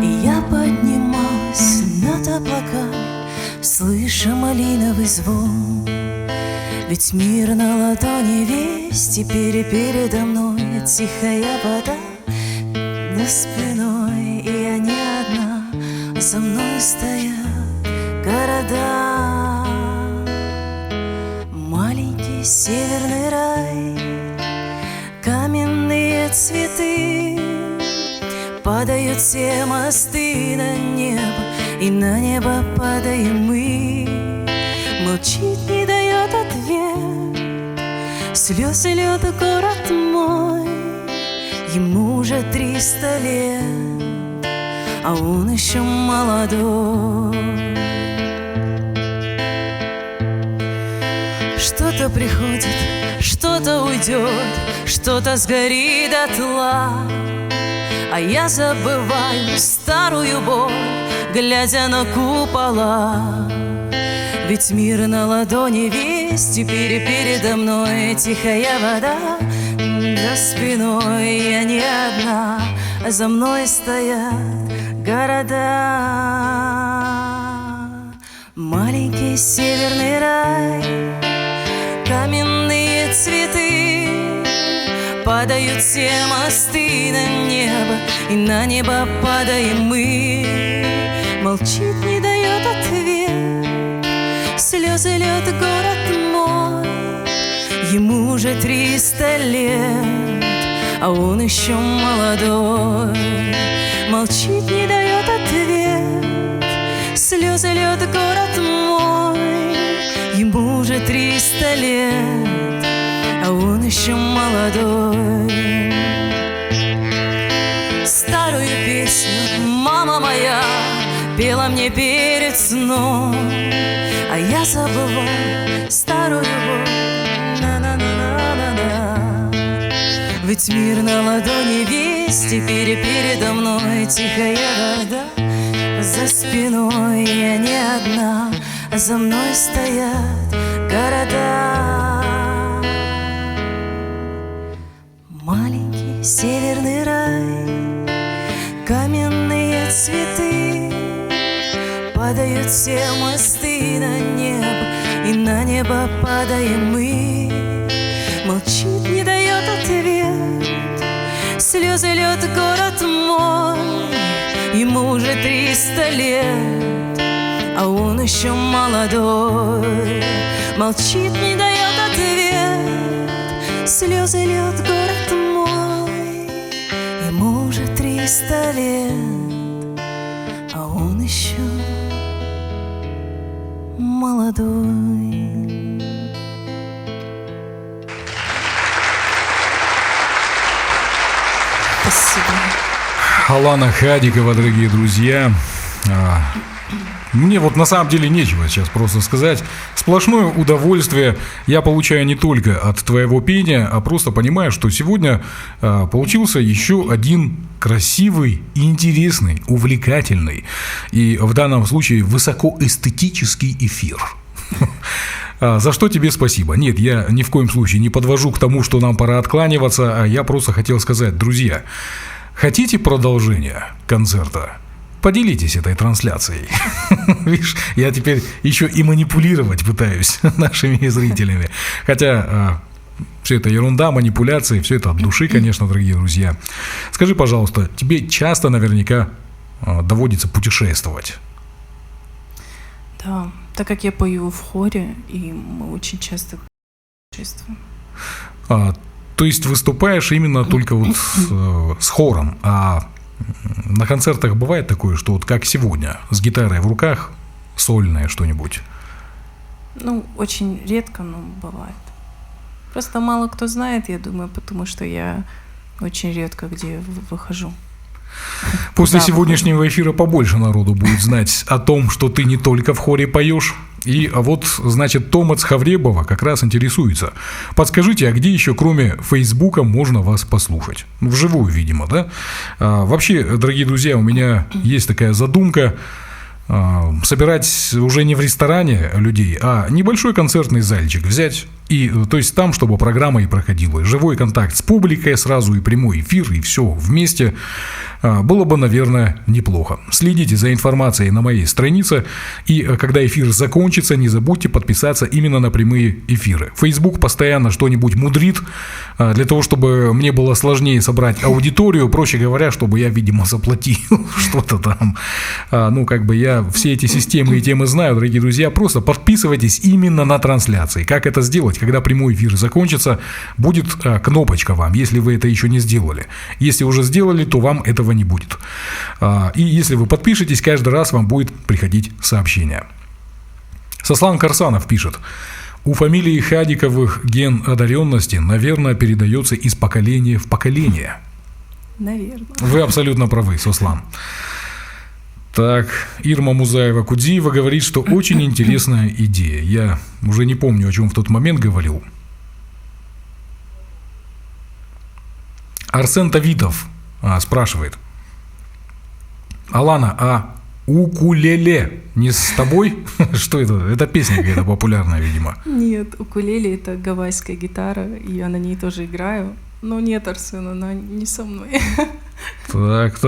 и я поднималась над облаками, слыша малиновый звон. Ведь мир на ладони весь, теперь передо мной тихая вода за спиной, и я не одна, за мной стоят города. Маленький северный рай, каменные цветы, падают все мосты на небо, и на небо падаем мы. Молчит, не дает ответ, слезы льет город мой. Ему уже 300 лет, а он еще молодой. Что-то приходит, что-то уйдет, что-то сгорит дотла, а я забываю старую боль, глядя на купола. Ведь мир на ладони весь, теперь передо мной тихая вода за спиной. Я не одна, а за мной стоят города. Маленький северный рай, каменные цветы, падают все мосты на небо, и на небо падаем мы. Молчит, не дает ответ, слезы льет город мой. Ему уже 300 лет, а он еще молодой. Молчит, не дает ответ, слезы льет город мой. Ему уже 300 лет, а он еще молодой. Старую песню мама моя пела мне перед сном, а я забываю старую боль. На-на-на-на-на-на. Ведь мир на ладони весь, теперь передо мной тихая вода за спиной. Я не одна, а за мной стоят города. Маленький северный рай, каменные цветы, падают все мосты на небо, и на небо падаем мы. Молчит, не дает ответ, слезы льет город мой. Ему уже 300 лет, а он еще молодой. Молчит, не дает ответ, слезы льет город мой. Ему уже 300 лет, а он еще молодой. Спасибо. Алана Хадикова, дорогие друзья. Мне вот на самом деле нечего сейчас просто сказать. Сплошное удовольствие я получаю не только от твоего пения, а просто понимаю, что сегодня получился еще один красивый, интересный, увлекательный и в данном случае высокоэстетический эфир. За что тебе спасибо. Нет, я ни в коем случае не подвожу к тому, что нам пора откланиваться, а я просто хотел сказать, друзья, хотите продолжение концерта? Поделитесь этой трансляцией. Видишь, я теперь еще и манипулировать пытаюсь нашими зрителями. Хотя все это ерунда, манипуляции, все это от души, конечно, дорогие друзья. Скажи, пожалуйста, тебе часто наверняка доводится путешествовать? Да, так как я пою в хоре, и мы очень часто путешествуем. То есть выступаешь именно только вот с хором, а на концертах бывает такое, что вот как сегодня, с гитарой в руках, сольное что-нибудь? Ну, очень редко, но бывает. Просто мало кто знает, я думаю, потому что я очень редко где выхожу. После сегодняшнего эфира побольше народу будет знать о том, что ты не только в хоре поешь. И вот, значит, Томац Хавребова как раз интересуется. Подскажите, а где еще, кроме Фейсбука, можно вас послушать? Вживую, видимо, да? Вообще, дорогие друзья, у меня есть такая задумка собирать уже не в ресторане людей, а небольшой концертный зальчик взять. И, то есть там, чтобы программа и проходила. Живой контакт с публикой, сразу и прямой эфир, и все вместе. Было бы, наверное, неплохо. Следите за информацией на моей странице. И когда эфир закончится, не забудьте подписаться именно на прямые эфиры. Facebook постоянно что-нибудь мудрит. Для того, чтобы мне было сложнее собрать аудиторию, проще говоря, чтобы я, видимо, заплатил что-то там. Ну, как бы я все эти системы и темы знаю, дорогие друзья. Просто подписывайтесь именно на трансляции. Как это сделать? Когда прямой эфир закончится, будет кнопочка вам, если вы это еще не сделали. Если уже сделали, то вам этого не будет. И если вы подпишетесь, каждый раз вам будет приходить сообщение. Сослан Карсанов пишет: у фамилии Хадиковых ген одаренности, наверное, передается из поколения в поколение. Наверное. Вы абсолютно правы, Сослан. Так, Ирма Музаева-Кудзиева говорит, что очень интересная идея. Я уже не помню, о чем в тот момент говорил. Арсен Тавитов спрашивает: Алана, а укулеле не с тобой? Что это? Это песня какая-то популярная, видимо. Нет, укулеле — это гавайская гитара, и я на ней тоже играю. Но нет, Арсен, она не со мной. Так.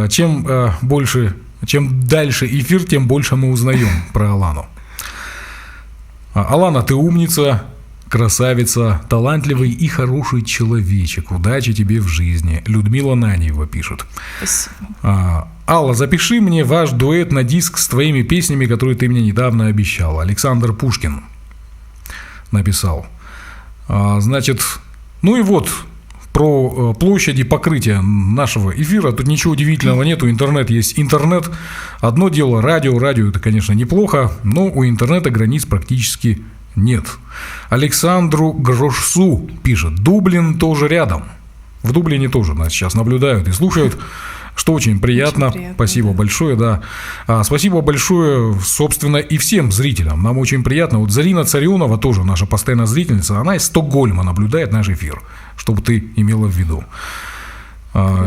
Чем дальше эфир, тем больше мы узнаем про Алану. Алана, ты умница, красавица, талантливый и хороший человечек. Удачи тебе в жизни. Людмила Нанеева пишет. Спасибо. Алла, запиши мне ваш дуэт на диск с твоими песнями, которые ты мне недавно обещал. Александр Пушкин написал. Значит, ну и вот про площади покрытия нашего эфира. Тут ничего удивительного нету. Интернет есть интернет. Одно дело радио. Радио — это, конечно, неплохо, но у интернета границ практически нет. Александру Грошсу пишет: Дублин тоже рядом. В Дублине тоже нас сейчас наблюдают и слушают, что очень приятно. Спасибо большое, да. Спасибо большое, собственно, и всем зрителям. Нам очень приятно. Вот Зарина Царионова, тоже наша постоянная зрительница, она из Стокгольма наблюдает наш эфир, чтобы ты имела в виду.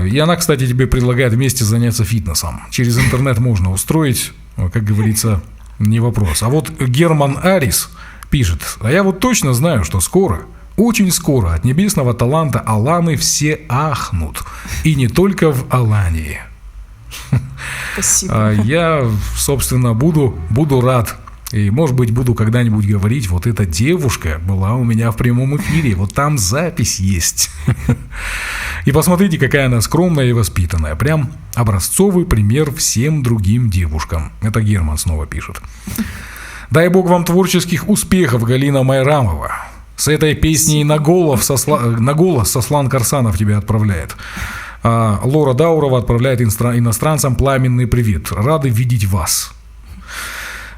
И она, кстати, тебе предлагает вместе заняться фитнесом. Через интернет можно устроить, как говорится, не вопрос. А вот Герман Арис пишет: а я вот точно знаю, что скоро, очень скоро от небесного таланта Аланы все ахнут. И не только в Алании. Спасибо. Я, собственно, буду рад. И, может быть, буду когда-нибудь говорить: вот эта девушка была у меня в прямом эфире, вот там запись есть. И посмотрите, какая она скромная и воспитанная. Прям образцовый пример всем другим девушкам. Это Герман снова пишет. Дай бог вам творческих успехов, Галина Майрамова. С этой песней на голос Сослан Карсанов тебя отправляет. Лора Даурова отправляет иностранцам пламенный привет. Рады видеть вас.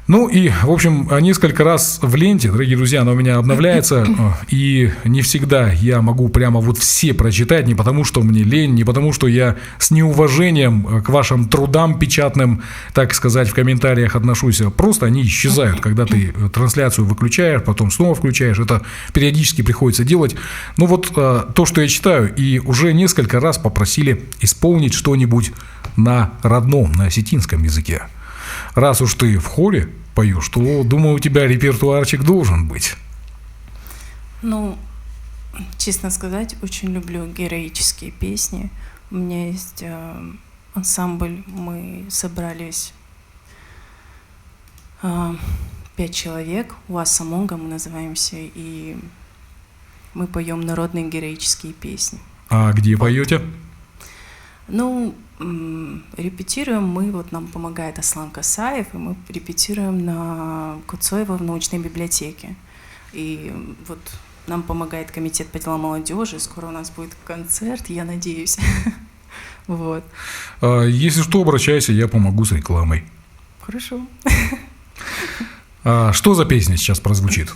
Ну и, в общем, несколько раз в ленте, дорогие друзья, она у меня обновляется, и не всегда я могу прямо вот все прочитать, не потому что мне лень, не потому что я с неуважением к вашим трудам печатным, так сказать, в комментариях отношусь, просто они исчезают, когда ты трансляцию выключаешь, потом снова включаешь, это периодически приходится делать. Ну вот то, что я читаю, и уже несколько раз попросили исполнить что-нибудь на родном, на осетинском языке. Раз уж ты в хоре, поешь, то, думаю, у тебя репертуарчик должен быть. Ну, честно сказать, очень люблю героические песни. У меня есть ансамбль, мы собрались 5 человек, Уаса Монга мы называемся, и мы поем народные героические песни. А где поете? Ну, репетируем мы, вот нам помогает Аслан Касаев, и мы репетируем на Куцоева в научной библиотеке. И вот нам помогает комитет по делам молодежи, скоро у нас будет концерт, я надеюсь. Вот. Если что, обращайся, я помогу с рекламой. Хорошо. Что за песня сейчас прозвучит?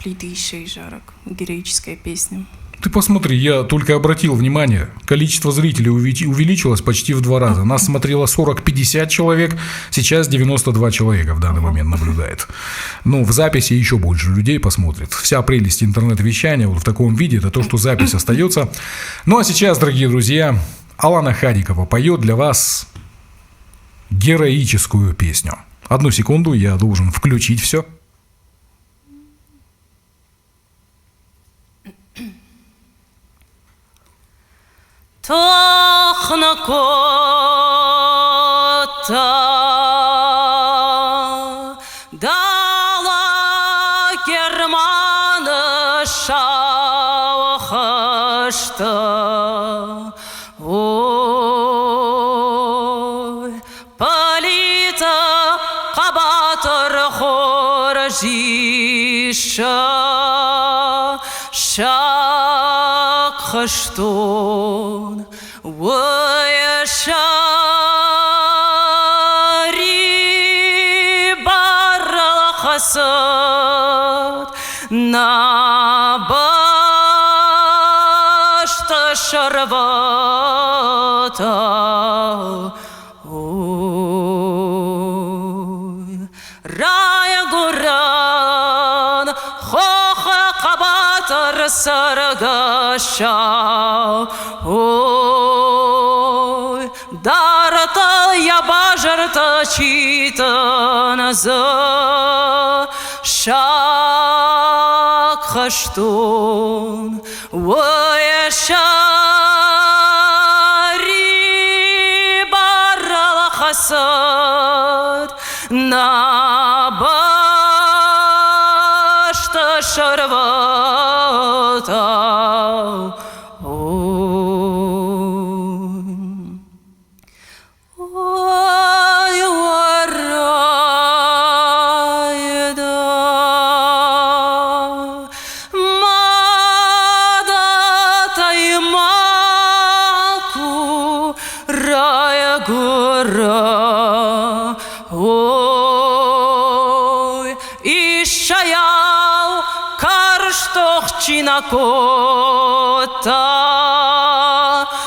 «Плиты из шеи жарок», героическая песня. Ты посмотри, я только обратил внимание, количество зрителей увеличилось почти в 2 раза. Нас смотрело 40-50 человек, сейчас 92 человека в данный момент наблюдает. Ну, в записи еще больше людей посмотрит. Вся прелесть интернет-вещания вот в таком виде, это то, что запись остается. Ну, а сейчас, дорогие друзья, Алана Хадикова поет для вас героическую песню. 1 секунду, я должен включить все. Тохнакота дала Германы шауқышты. Ой, полита қабатыр хор жиша шаққыштон Уешари баралқасыд набашты шарвата. Ой, рая гуран хоха қабатыр саргаша. Ой, дарата я бажарта читаназа шаққыштон уешари баралқасыд набашты шарвата. Чинакота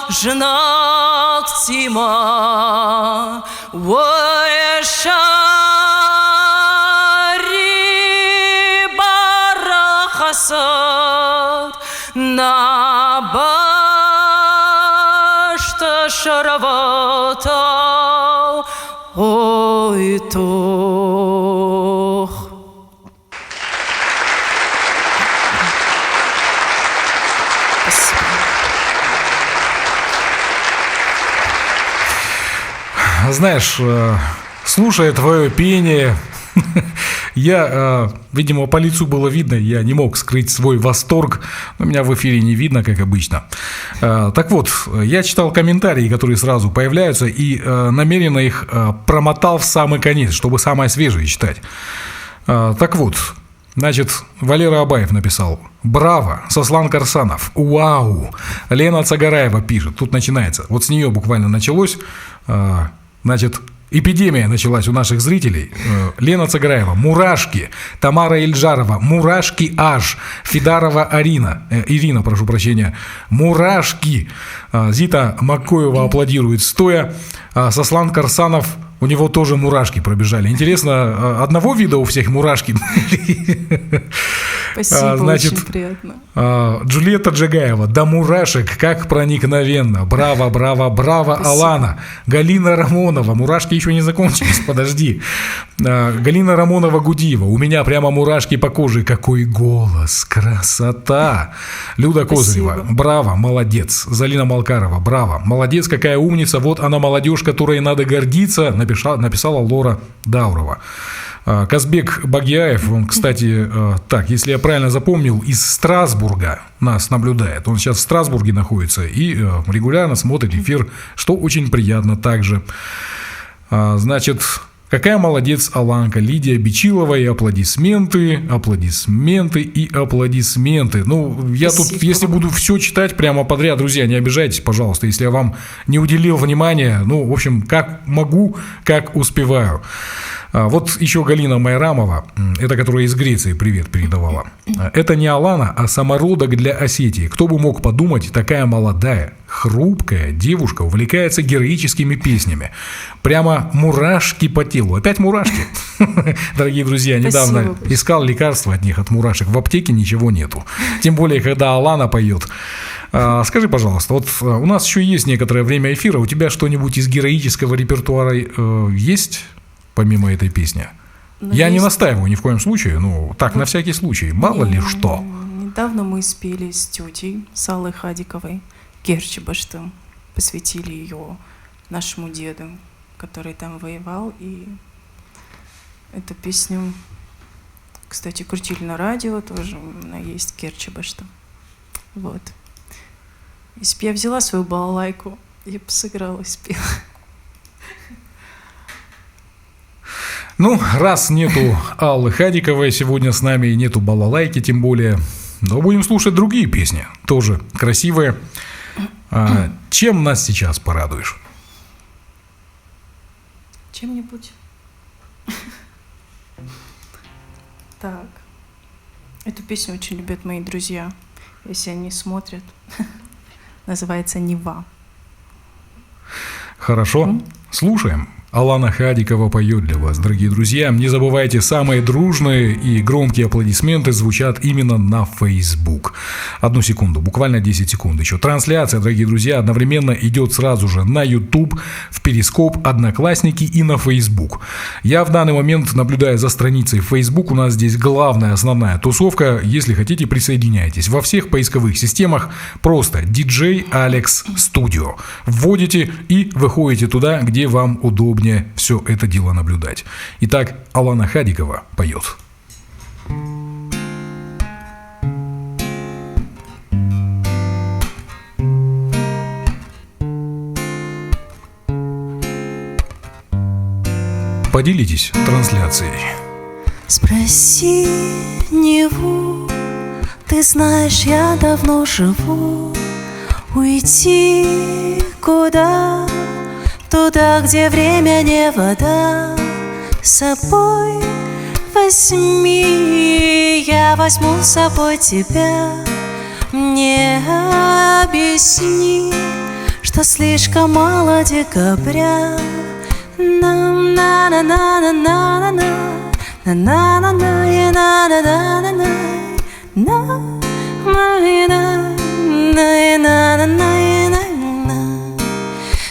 жнак цима уешари барахасад набашта шаравата. Ой, тох. Знаешь, слушая твое пение, я, видимо, по лицу было видно, я не мог скрыть свой восторг, но меня в эфире не видно, как обычно. Так вот, я читал комментарии, которые сразу появляются, и намеренно их промотал в самый конец, чтобы самое свежее читать. Так вот, значит, Валера Абаев написал: «Браво! Сослан Карсанов! Вау!» Лена Цагараева пишет, тут начинается, вот с нее буквально началось, значит, эпидемия началась у наших зрителей. Лена Цагараева: «Мурашки». Тамара Ильджарова: «Мурашки аж». Фидарова Ирина, прошу прощения: «Мурашки». Зита Макоева аплодирует стоя. Сослан Карсанов: у него тоже мурашки пробежали. Интересно, одного вида у всех мурашки? Спасибо, Значит, очень приятно. Джульетта Джагаева, до мурашек, как проникновенно. Браво, браво, браво, Спасибо. Алана. Галина Рамонова, мурашки еще не закончились, подожди. Галина Рамонова Гудиева, у меня прямо мурашки по коже. Какой голос, красота. Люда Козырева, Спасибо. браво, молодец. Залина Малкарова, браво, молодец, какая умница. Вот она молодежь, которой надо гордиться, написала Лора Даурова. Казбек Багияев, он, кстати, так, если я правильно запомнил, из Страсбурга нас наблюдает. Он сейчас в Страсбурге находится и регулярно смотрит эфир, что очень приятно также. Значит, какая молодец Аланка. Лидия Бичилова, и аплодисменты, аплодисменты и аплодисменты. Ну, я Спасибо. тут, если буду все читать прямо подряд, друзья, не обижайтесь, пожалуйста, если я вам не уделил внимания. Ну, в общем, как могу, как успеваю. Вот еще Галина Майрамова, это которая из Греции привет передавала. Это не Алана, а самородок для Осетии. Кто бы мог подумать, такая молодая, хрупкая девушка увлекается героическими песнями. Прямо мурашки по телу. Опять мурашки. Дорогие друзья, недавно Спасибо. искал лекарства от них, от мурашек. В аптеке ничего нету. Тем более, когда Алана поет. Скажи, пожалуйста, вот у нас еще есть некоторое время эфира. У тебя что-нибудь из героического репертуара есть? Помимо этой песни. Но Я не есть- настаиваю ни в коем случае, ну, так, на всякий случай, мало ли что. Недавно мы спели с тетей, с Аллой Хадиковой, Керчебаштом. Посвятили ее нашему деду, который там воевал. И эту песню, кстати, крутили на радио, тоже она есть Керчебаштом. Вот. Если бы я взяла свою балалайку, я бы сыграла и спела. Ну, раз нету Аллы Хадиковой сегодня с нами, и нету балалайки тем более, но будем слушать другие песни, тоже красивые. Чем нас сейчас порадуешь? Чем-нибудь. Так. Эту песню очень любят мои друзья, если они смотрят. Называется «Нева». Хорошо, слушаем. Алана Хадикова поет для вас, дорогие друзья. Не забывайте, самые дружные и громкие аплодисменты звучат именно на Facebook. Одну секунду, буквально 10 секунд еще. Трансляция, дорогие друзья, одновременно идет сразу же на YouTube, в Перископ, Одноклассники и на Facebook. Я в данный момент наблюдаю за страницей Facebook. У нас здесь главная, основная тусовка. Если хотите, присоединяйтесь. Во всех поисковых системах просто DJ Alex Studio. Вводите и выходите туда, где вам удобно все это дело наблюдать. Итак, Алана Хадикова поет. Поделитесь трансляцией. Спроси Неву, ты знаешь, я давно живу. Уйти куда? Туда, где время не вода. С собой возьми, я возьму с собой тебя. Мне объясни, что слишком мало декабря.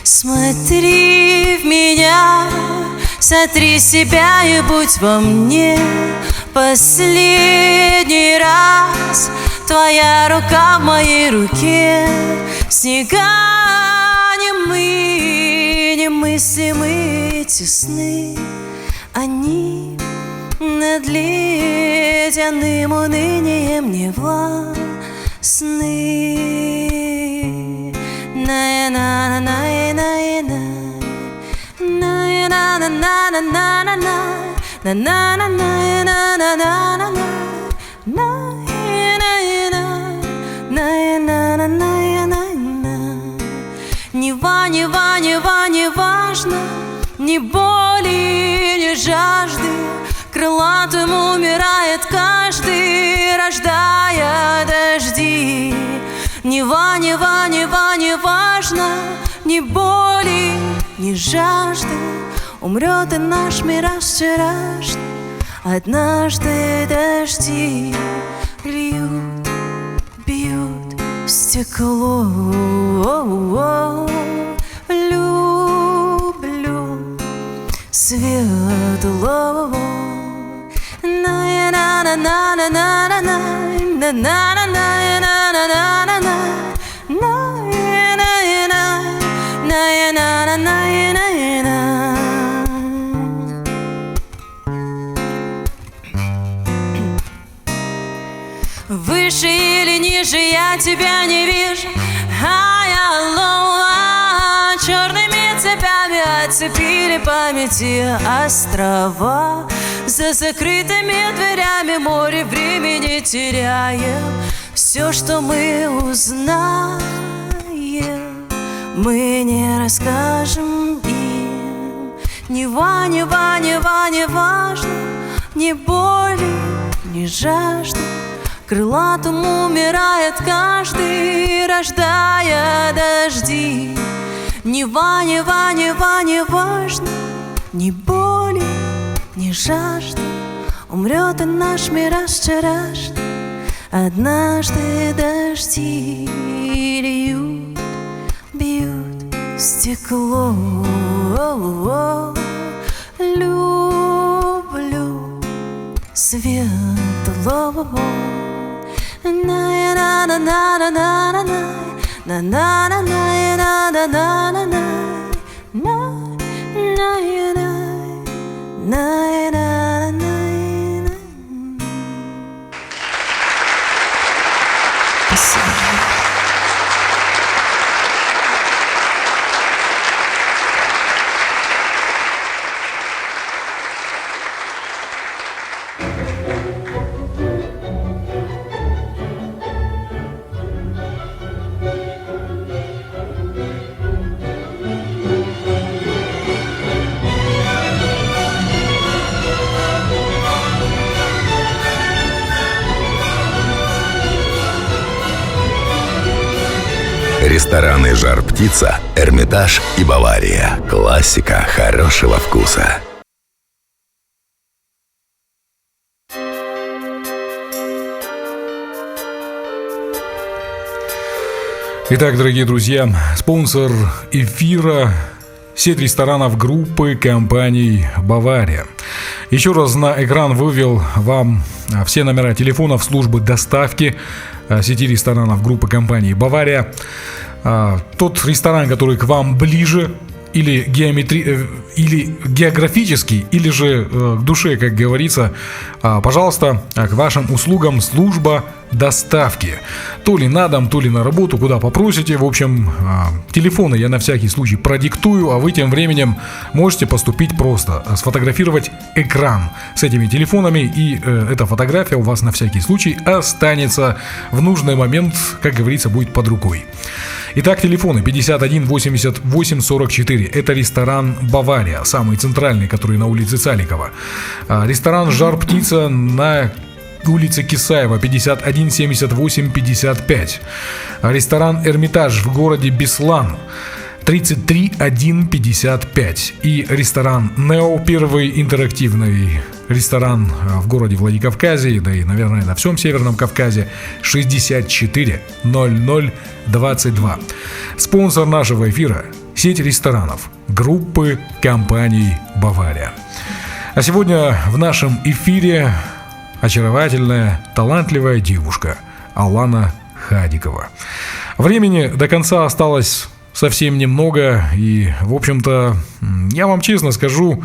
Смотри в меня, сотри себя и будь во мне. Последний раз твоя рука в моей руке. Снега немыслимые, тесны. Они над ледяным унынием не властны. Нева, нева, нева, не важно, ни боли, ни жажды. Крылатым умирает каждый, рождая дожди. Нева, нева, нева, не важно, ни боли, ни жажды. Умрет и наш мираж вчерашний. Однажды дожди льют, бьют в стекло. Люблю светло. Выше или ниже я тебя не вижу, а я лола. Черными цепями оцепили памяти острова. За закрытыми дверями море времени теряем. Все, что мы узнаем, мы не расскажем им. Не важно, ни боли, ни жажды. Крылатым умирает каждый, рождая дожди. Не важно, ни боли, ни жажды. Умрет и наш мир вчерашний. Однажды дожди льют, бьют в стекло. Люблю светло. Рестораны «Жар-птица», «Эрмитаж» и «Бавария». Классика хорошего вкуса. Итак, дорогие друзья, спонсор эфира — сеть ресторанов группы компаний «Бавария». Еще раз на экран вывел вам все номера телефонов службы доставки сети ресторанов группы компании «Бавария». Тот ресторан, который к вам ближе, или географически, или же к душе, как говорится, пожалуйста, к вашим услугам служба доставки. То ли на дом, то ли на работу, куда попросите. В общем, телефоны я на всякий случай продиктую, а вы тем временем можете поступить просто. Сфотографировать экран с этими телефонами, и эта фотография у вас на всякий случай останется в нужный момент, как говорится, будет под рукой. Итак, телефоны 51 88 44. Это ресторан «Бавария», самый центральный, который на улице Цаликова. Ресторан «Жар-птица» на улице Кисаева, 51 78 55. Ресторан «Эрмитаж» в городе Беслан, 33 1 55. И ресторан «Нео», первый интерактивный ресторан в городе Владикавказе, да и, наверное, на всем Северном Кавказе, 64 00 22. Спонсор нашего эфира — сеть ресторанов группы компаний «Бавария». А сегодня в нашем эфире очаровательная, талантливая девушка Алана Хадикова. Времени до конца осталось совсем немного, и, в общем-то, я вам честно скажу,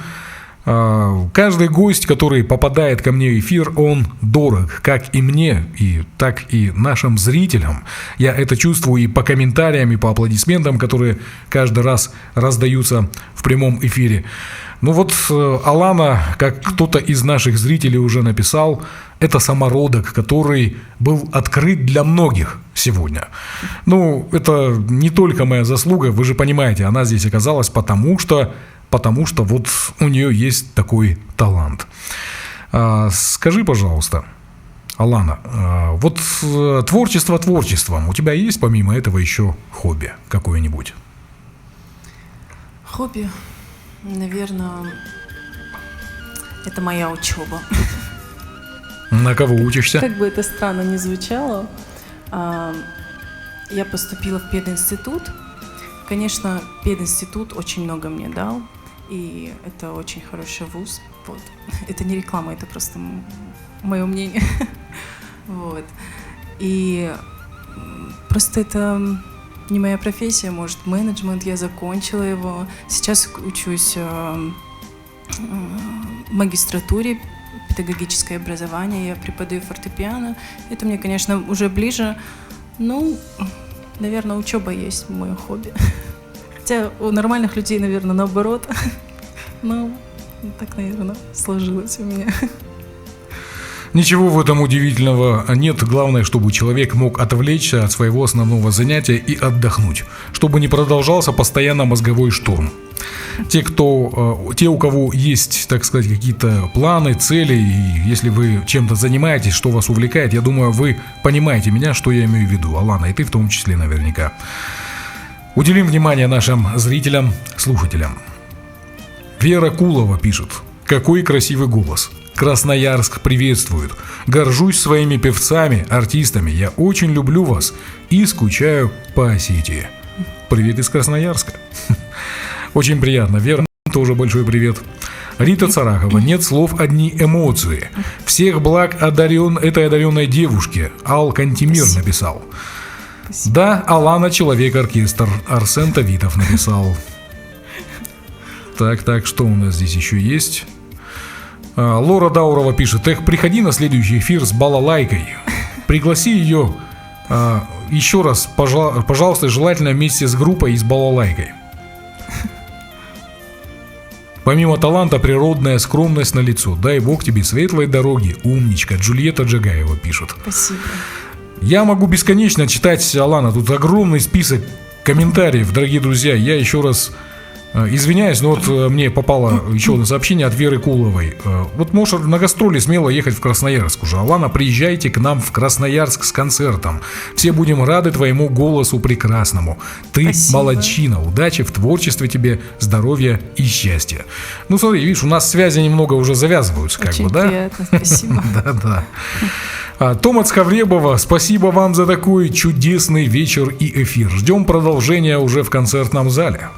каждый гость, который попадает ко мне в эфир, он дорог, как и мне, и так и нашим зрителям. Я это чувствую и по комментариям, и по аплодисментам, которые каждый раз раздаются в прямом эфире. Ну вот Алана, как кто-то из наших зрителей уже написал, это самородок, который был открыт для многих сегодня. Ну, это не только моя заслуга, вы же понимаете, она здесь оказалась потому что вот у нее есть такой талант. Скажи, пожалуйста, Алана, вот творчество творчеством, у тебя есть помимо этого еще хобби какое-нибудь? Хобби, наверное, это моя учеба. На кого учишься? Как бы это странно ни звучало, я поступила в пединститут. Конечно, пединститут очень много мне дал, и это очень хороший вуз. Вот. Это не реклама, это просто мое мнение. Вот. И просто это не моя профессия, может, менеджмент, я закончила его. Сейчас учусь в магистратуре, педагогическое образование, я преподаю фортепиано. Это мне, конечно, уже ближе. Ну, наверное, учеба есть мое хобби. Хотя у нормальных людей, наверное, наоборот. Но так, наверное, сложилось у меня. Ничего в этом удивительного нет. Главное, чтобы человек мог отвлечься от своего основного занятия и отдохнуть, чтобы не продолжался постоянно мозговой штурм. Те, у кого есть, так сказать, какие-то планы, цели, и если вы чем-то занимаетесь, что вас увлекает, я думаю, вы понимаете меня, что я имею в виду. Алана, и ты в том числе наверняка. Уделим внимание нашим зрителям, слушателям. Вера Кулова пишет: «Какой красивый голос! Красноярск приветствует! Горжусь своими певцами, артистами. Я очень люблю вас и скучаю по Осетии». Привет из Красноярска. Очень приятно. Вера, тоже большой привет. Рита Царахова. Нет слов, одни эмоции. Всех благ этой одаренной девушке. Ал Кантимир написал. Спасибо. Да, Алана человек-оркестр. Арсен Тавитов написал. Так, что у нас здесь еще есть? Лора Даурова пишет: «Эх, приходи на следующий эфир с балалайкой. Пригласи ее еще раз, пожалуйста, желательно вместе с группой и с балалайкой». Помимо таланта, природная скромность налицо. Дай бог тебе светлой дороги, умничка. Джульетта Джагаева пишет. Спасибо. Я могу бесконечно читать, Алана, тут огромный список комментариев, дорогие друзья. Я еще раз извиняюсь, но вот мне попало еще одно сообщение от Веры Куловой. Вот можешь на гастроли смело ехать в Красноярск уже. Алана, приезжайте к нам в Красноярск с концертом. Все будем рады твоему голосу прекрасному. Ты Спасибо. молодчина. Удачи в творчестве тебе, здоровья и счастья. Ну смотри, видишь, у нас связи немного уже завязываются, как Очень бы, да? приятно, спасибо. Да. Томас Хавребова, спасибо вам за такой чудесный вечер и эфир. Ждем продолжения уже в концертном зале.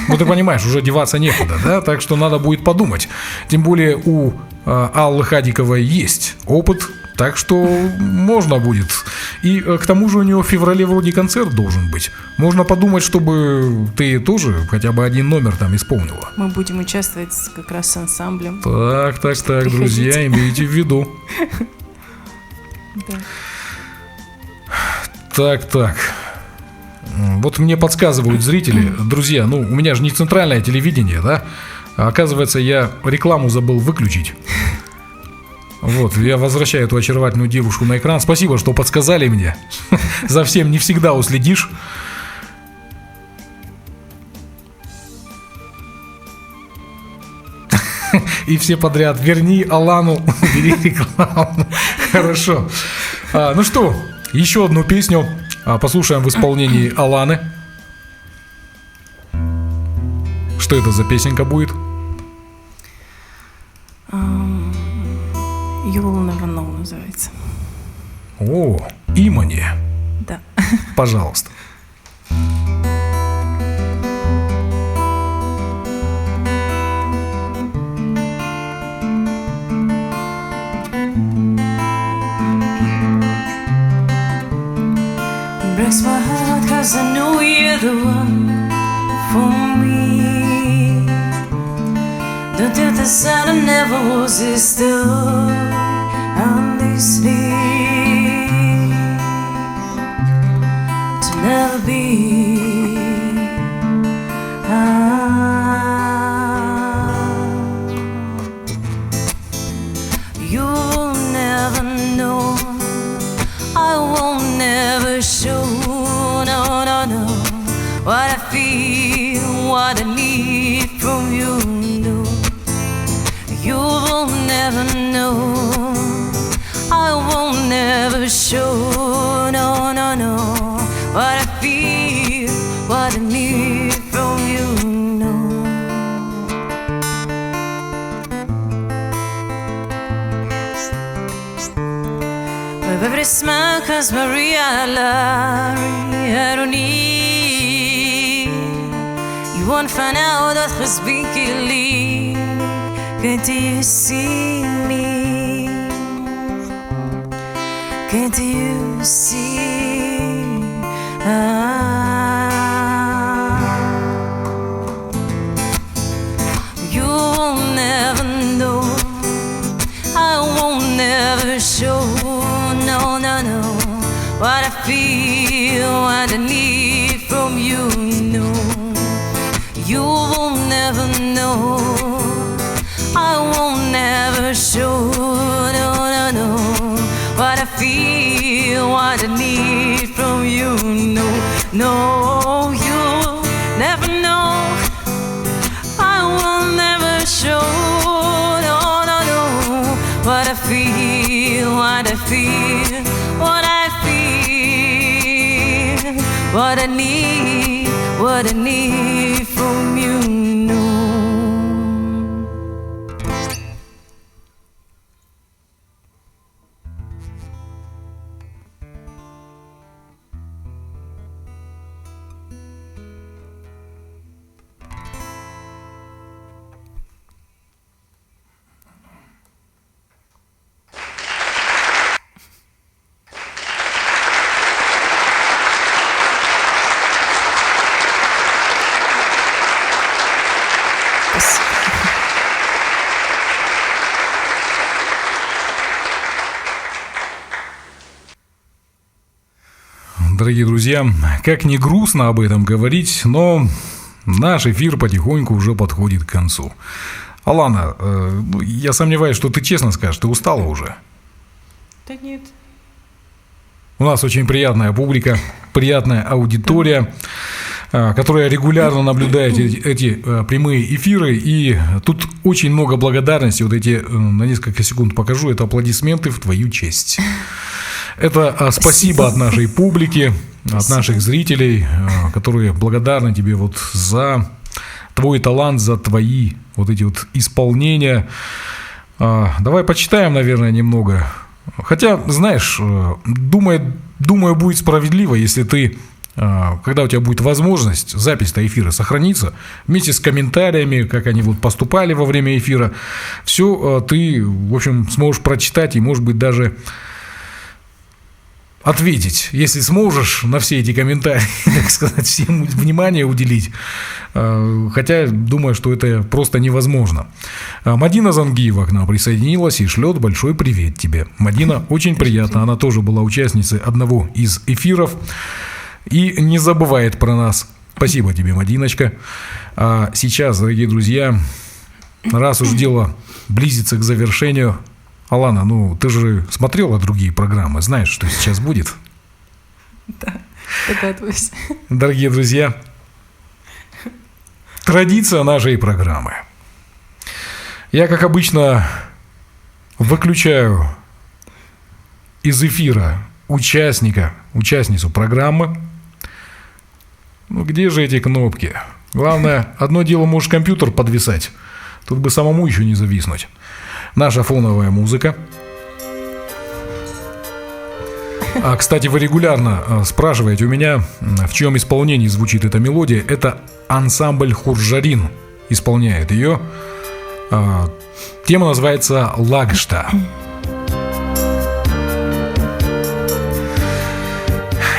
Ну, ты понимаешь, уже деваться некуда, да? Так что надо будет подумать. Тем более у Аллы Хадиковой есть опыт, так что можно будет. И к тому же у нее в феврале вроде концерт должен быть. Можно подумать, чтобы ты тоже хотя бы один номер там исполнила. Мы будем участвовать как раз с ансамблем. Так, Приходите. друзья, имейте в виду. Да. Так. Вот мне подсказывают зрители, друзья, ну, у меня же не центральное телевидение, да? А оказывается, я рекламу забыл выключить. Вот, я возвращаю эту очаровательную девушку на экран. Спасибо, что подсказали мне. За всем не всегда уследишь. И все подряд: верни Алану, бери рекламу. Хорошо. Ну что, еще одну песню послушаем в исполнении Аланы. Что это за песенка будет? You will never know называется. О, Имани. Да. Пожалуйста. Breaks my heart 'cause I know you're the one for me. Don't tell the sun I never was this still on this day to never be. You'll never know. I won't never show, no, no, no, what I feel, what I need from you, no. You will never know. I won't never show, no, no, no, what I feel, what I need from you, no. of every smile, 'cause Maria, I don't need. You won't find out that has been killing. Can't you see me? Can't you see? You will never know. I won't never show. No, no, no. What I feel, what I need from you. No, you will never know. I won't never show. No, no, no. What I feel, what I need from you. No, no, you'll never know. I will never show. No, no, no. What I feel, what I feel, what I feel, what I need from you. No. Дорогие друзья, как ни грустно об этом говорить, но наш эфир потихоньку уже подходит к концу. Алана, я сомневаюсь, что ты честно скажешь, ты устала уже? Да нет. У нас очень приятная публика, приятная аудитория, которая регулярно наблюдает эти прямые эфиры. И тут очень много благодарности. Вот эти на несколько секунд покажу. Это аплодисменты в твою честь. Это спасибо от нашей публики, от наших зрителей, которые благодарны тебе вот за твой талант, за твои вот эти вот исполнения. Давай почитаем, наверное, немного. Хотя, знаешь, думаю, будет справедливо, если ты, когда у тебя будет возможность, запись-то эфира сохранится, вместе с комментариями, как они вот поступали во время эфира, все ты, в общем, сможешь прочитать и, может быть, даже ответить, если сможешь, на все эти комментарии, так сказать, всем внимание уделить. Хотя думаю, что это просто невозможно. Мадина Зангиева к нам присоединилась и шлет большой привет тебе. Мадина, очень приятно. Она тоже была участницей одного из эфиров и не забывает про нас. Спасибо тебе, Мадиночка. А сейчас, дорогие друзья, раз уж дело близится к завершению, Алана, ну ты же смотрела другие программы, знаешь, что сейчас будет? Да, догадываюсь. Дорогие друзья, традиция нашей программы. Я, как обычно, выключаю из эфира участницу программы. Ну где же эти кнопки? Главное, одно дело можешь компьютер подвисать, тут бы самому еще не зависнуть. Наша фоновая музыка. Кстати, вы регулярно спрашиваете у меня, в чьем исполнении звучит эта мелодия. Это ансамбль Хуржарин исполняет ее. Тема называется «Лагшта».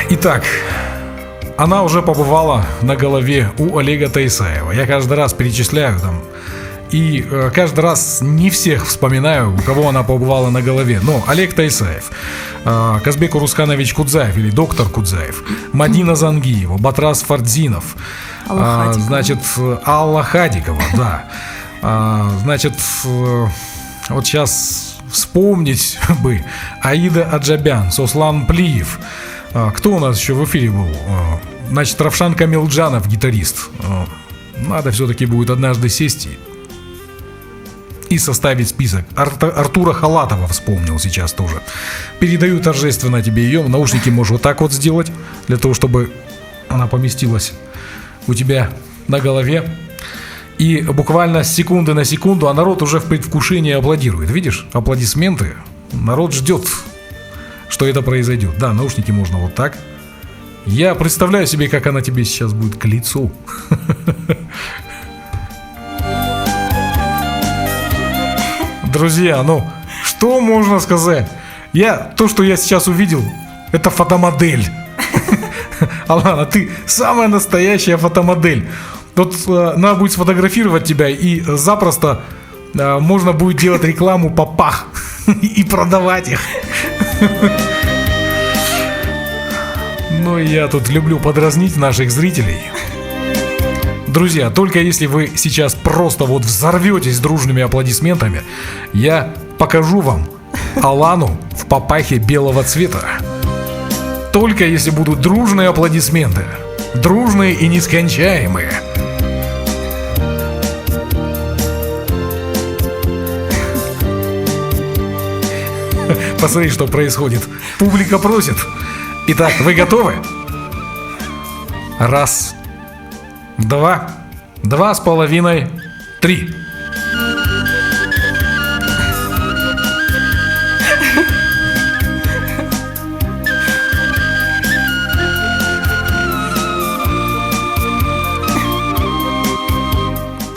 Итак, она уже побывала на голове у Олега Тайсаева. Я каждый раз перечисляю там. И каждый раз не всех вспоминаю, у кого она побывала на голове. Но Олег Тайсаев, Казбек Урусканович Кудзаев или доктор Кудзаев, Мадина Зангиева, Батрас Фардзинов, значит, Алла Хадикова, да. Значит, вот сейчас вспомнить бы Аида Аджабян, Сослан Плиев. Кто у нас еще в эфире был? Значит, Равшан Камилджанов, гитарист. Надо все-таки будет однажды сесть и составить список. Артура Халатова вспомнил сейчас тоже. Передаю торжественно тебе ее. Наушники можешь вот так вот сделать, для того, чтобы она поместилась у тебя на голове. И буквально с секунды на секунду, а народ уже в предвкушении аплодирует. Видишь, аплодисменты. Народ ждет, что это произойдет. Да, наушники можно вот так. Я представляю себе, как она тебе сейчас будет к лицу. Друзья, ну, что можно сказать? То, что я сейчас увидел, это фотомодель. Алана, ты самая настоящая фотомодель. Вот надо будет сфотографировать тебя, и запросто можно будет делать рекламу попах и продавать их. Ну, я тут люблю подразнить наших зрителей. Друзья, только если вы сейчас просто вот взорветесь дружными аплодисментами, я покажу вам Алану в папахе белого цвета. Только если будут дружные аплодисменты. Дружные и нескончаемые. Посмотри, что происходит. Публика просит. Итак, вы готовы? Раз. Два. 2,5. 3.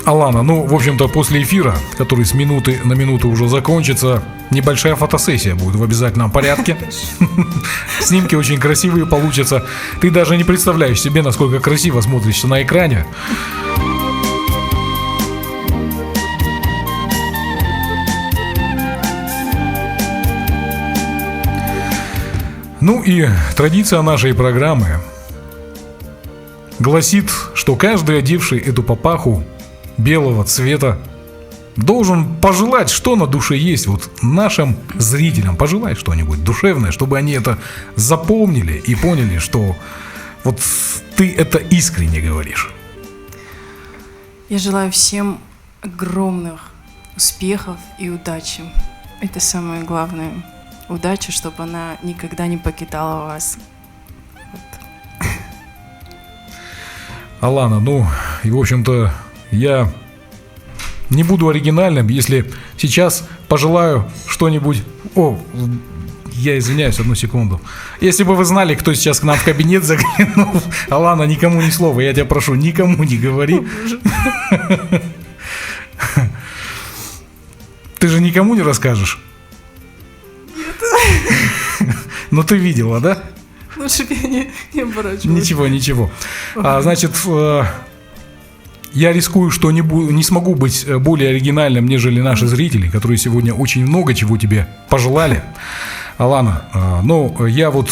Алана, ну, в общем-то, после эфира, который с минуты на минуту уже закончится, небольшая фотосессия будет в обязательном порядке. Снимки очень красивые получатся. Ты даже не представляешь себе, насколько красиво смотришься на экране. Ну и традиция нашей программы гласит, что каждый, одевший эту папаху белого цвета, должен пожелать, что на душе есть вот нашим зрителям. Пожелай что-нибудь душевное, чтобы они это запомнили и поняли, что вот ты это искренне говоришь. Я желаю всем огромных успехов и удачи. Это самое главное. Удача, чтобы она никогда не покидала вас. Вот. Алана, ну и в общем-то я не буду оригинальным, если сейчас пожелаю что-нибудь... О, я извиняюсь, одну секунду. Если бы вы знали, кто сейчас к нам в кабинет заглянул. Алана, никому ни слова, я тебя прошу, никому не говори. Ты же никому не расскажешь? Нет. Ну ты видела, да? Лучше бы я не оборачивалась. Ничего. Значит... Я рискую, что не смогу быть более оригинальным, нежели наши зрители, которые сегодня очень много чего тебе пожелали. Алана, но я вот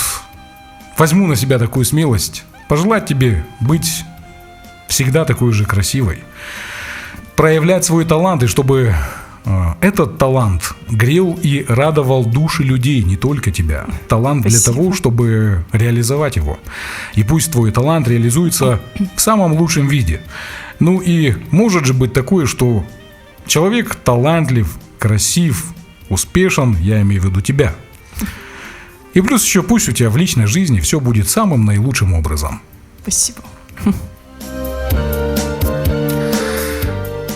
возьму на себя такую смелость, пожелать тебе быть всегда такой же красивой, проявлять свой талант, и чтобы этот талант грел и радовал души людей, не только тебя. Талант для того, чтобы реализовать его. И пусть твой талант реализуется в самом лучшем виде. Ну и может же быть такое, что человек талантлив, красив, успешен, я имею в виду тебя. И плюс еще пусть у тебя в личной жизни все будет самым наилучшим образом. Спасибо.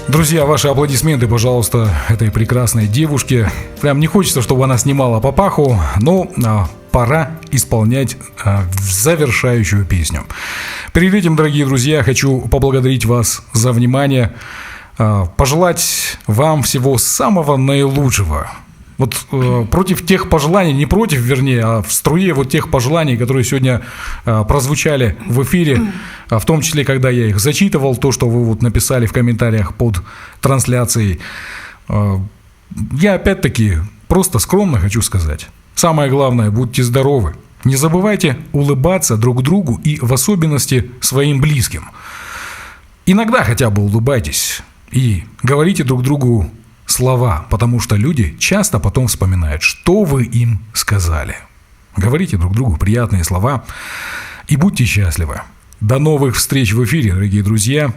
Друзья, ваши аплодисменты, пожалуйста, этой прекрасной девушке. Прям не хочется, чтобы она снимала папаху, но пора исполнять завершающую песню. Перед этим, дорогие друзья, хочу поблагодарить вас за внимание, пожелать вам всего самого наилучшего. Вот против тех пожеланий, не против, вернее, а в струе вот тех пожеланий, которые сегодня прозвучали в эфире, в том числе, когда я их зачитывал, то, что вы вот написали в комментариях под трансляцией, я опять-таки просто скромно хочу сказать. Самое главное, будьте здоровы. Не забывайте улыбаться друг другу и в особенности своим близким. Иногда хотя бы улыбайтесь и говорите друг другу слова, потому что люди часто потом вспоминают, что вы им сказали. Говорите друг другу приятные слова и будьте счастливы. До новых встреч в эфире, дорогие друзья.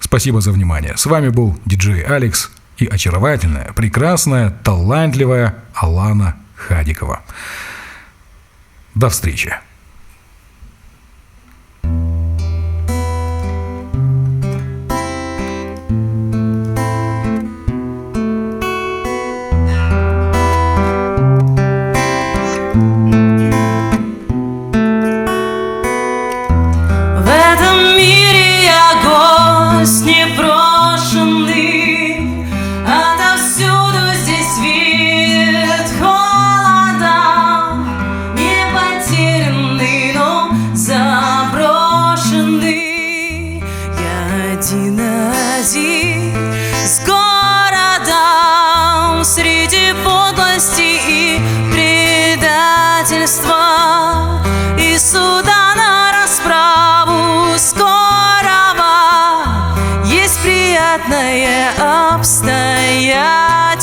Спасибо за внимание. С вами был диджей Алекс и очаровательная, прекрасная, талантливая Алана Хадикова. До встречи.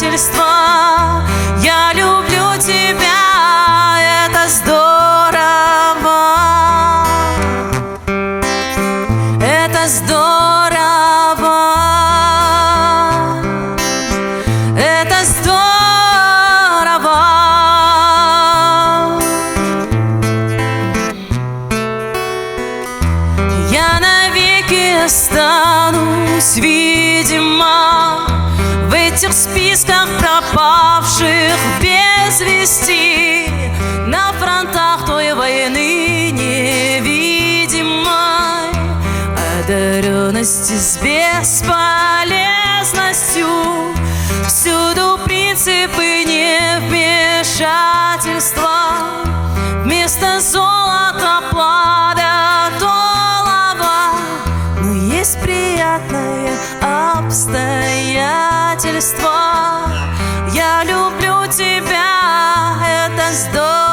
обстоятельства. Я люблю тебя, это здорово. Это здорово. Это здорово. Я навеки останусь, видимо, в этих списках пропавших без вести, на фронтах той войны невидимой, одаренности с бесполезностью. Всюду принципы невмешательства, вместо золота плата доллара. Но есть приятное обстоятельство. Я люблю тебя, это здорово.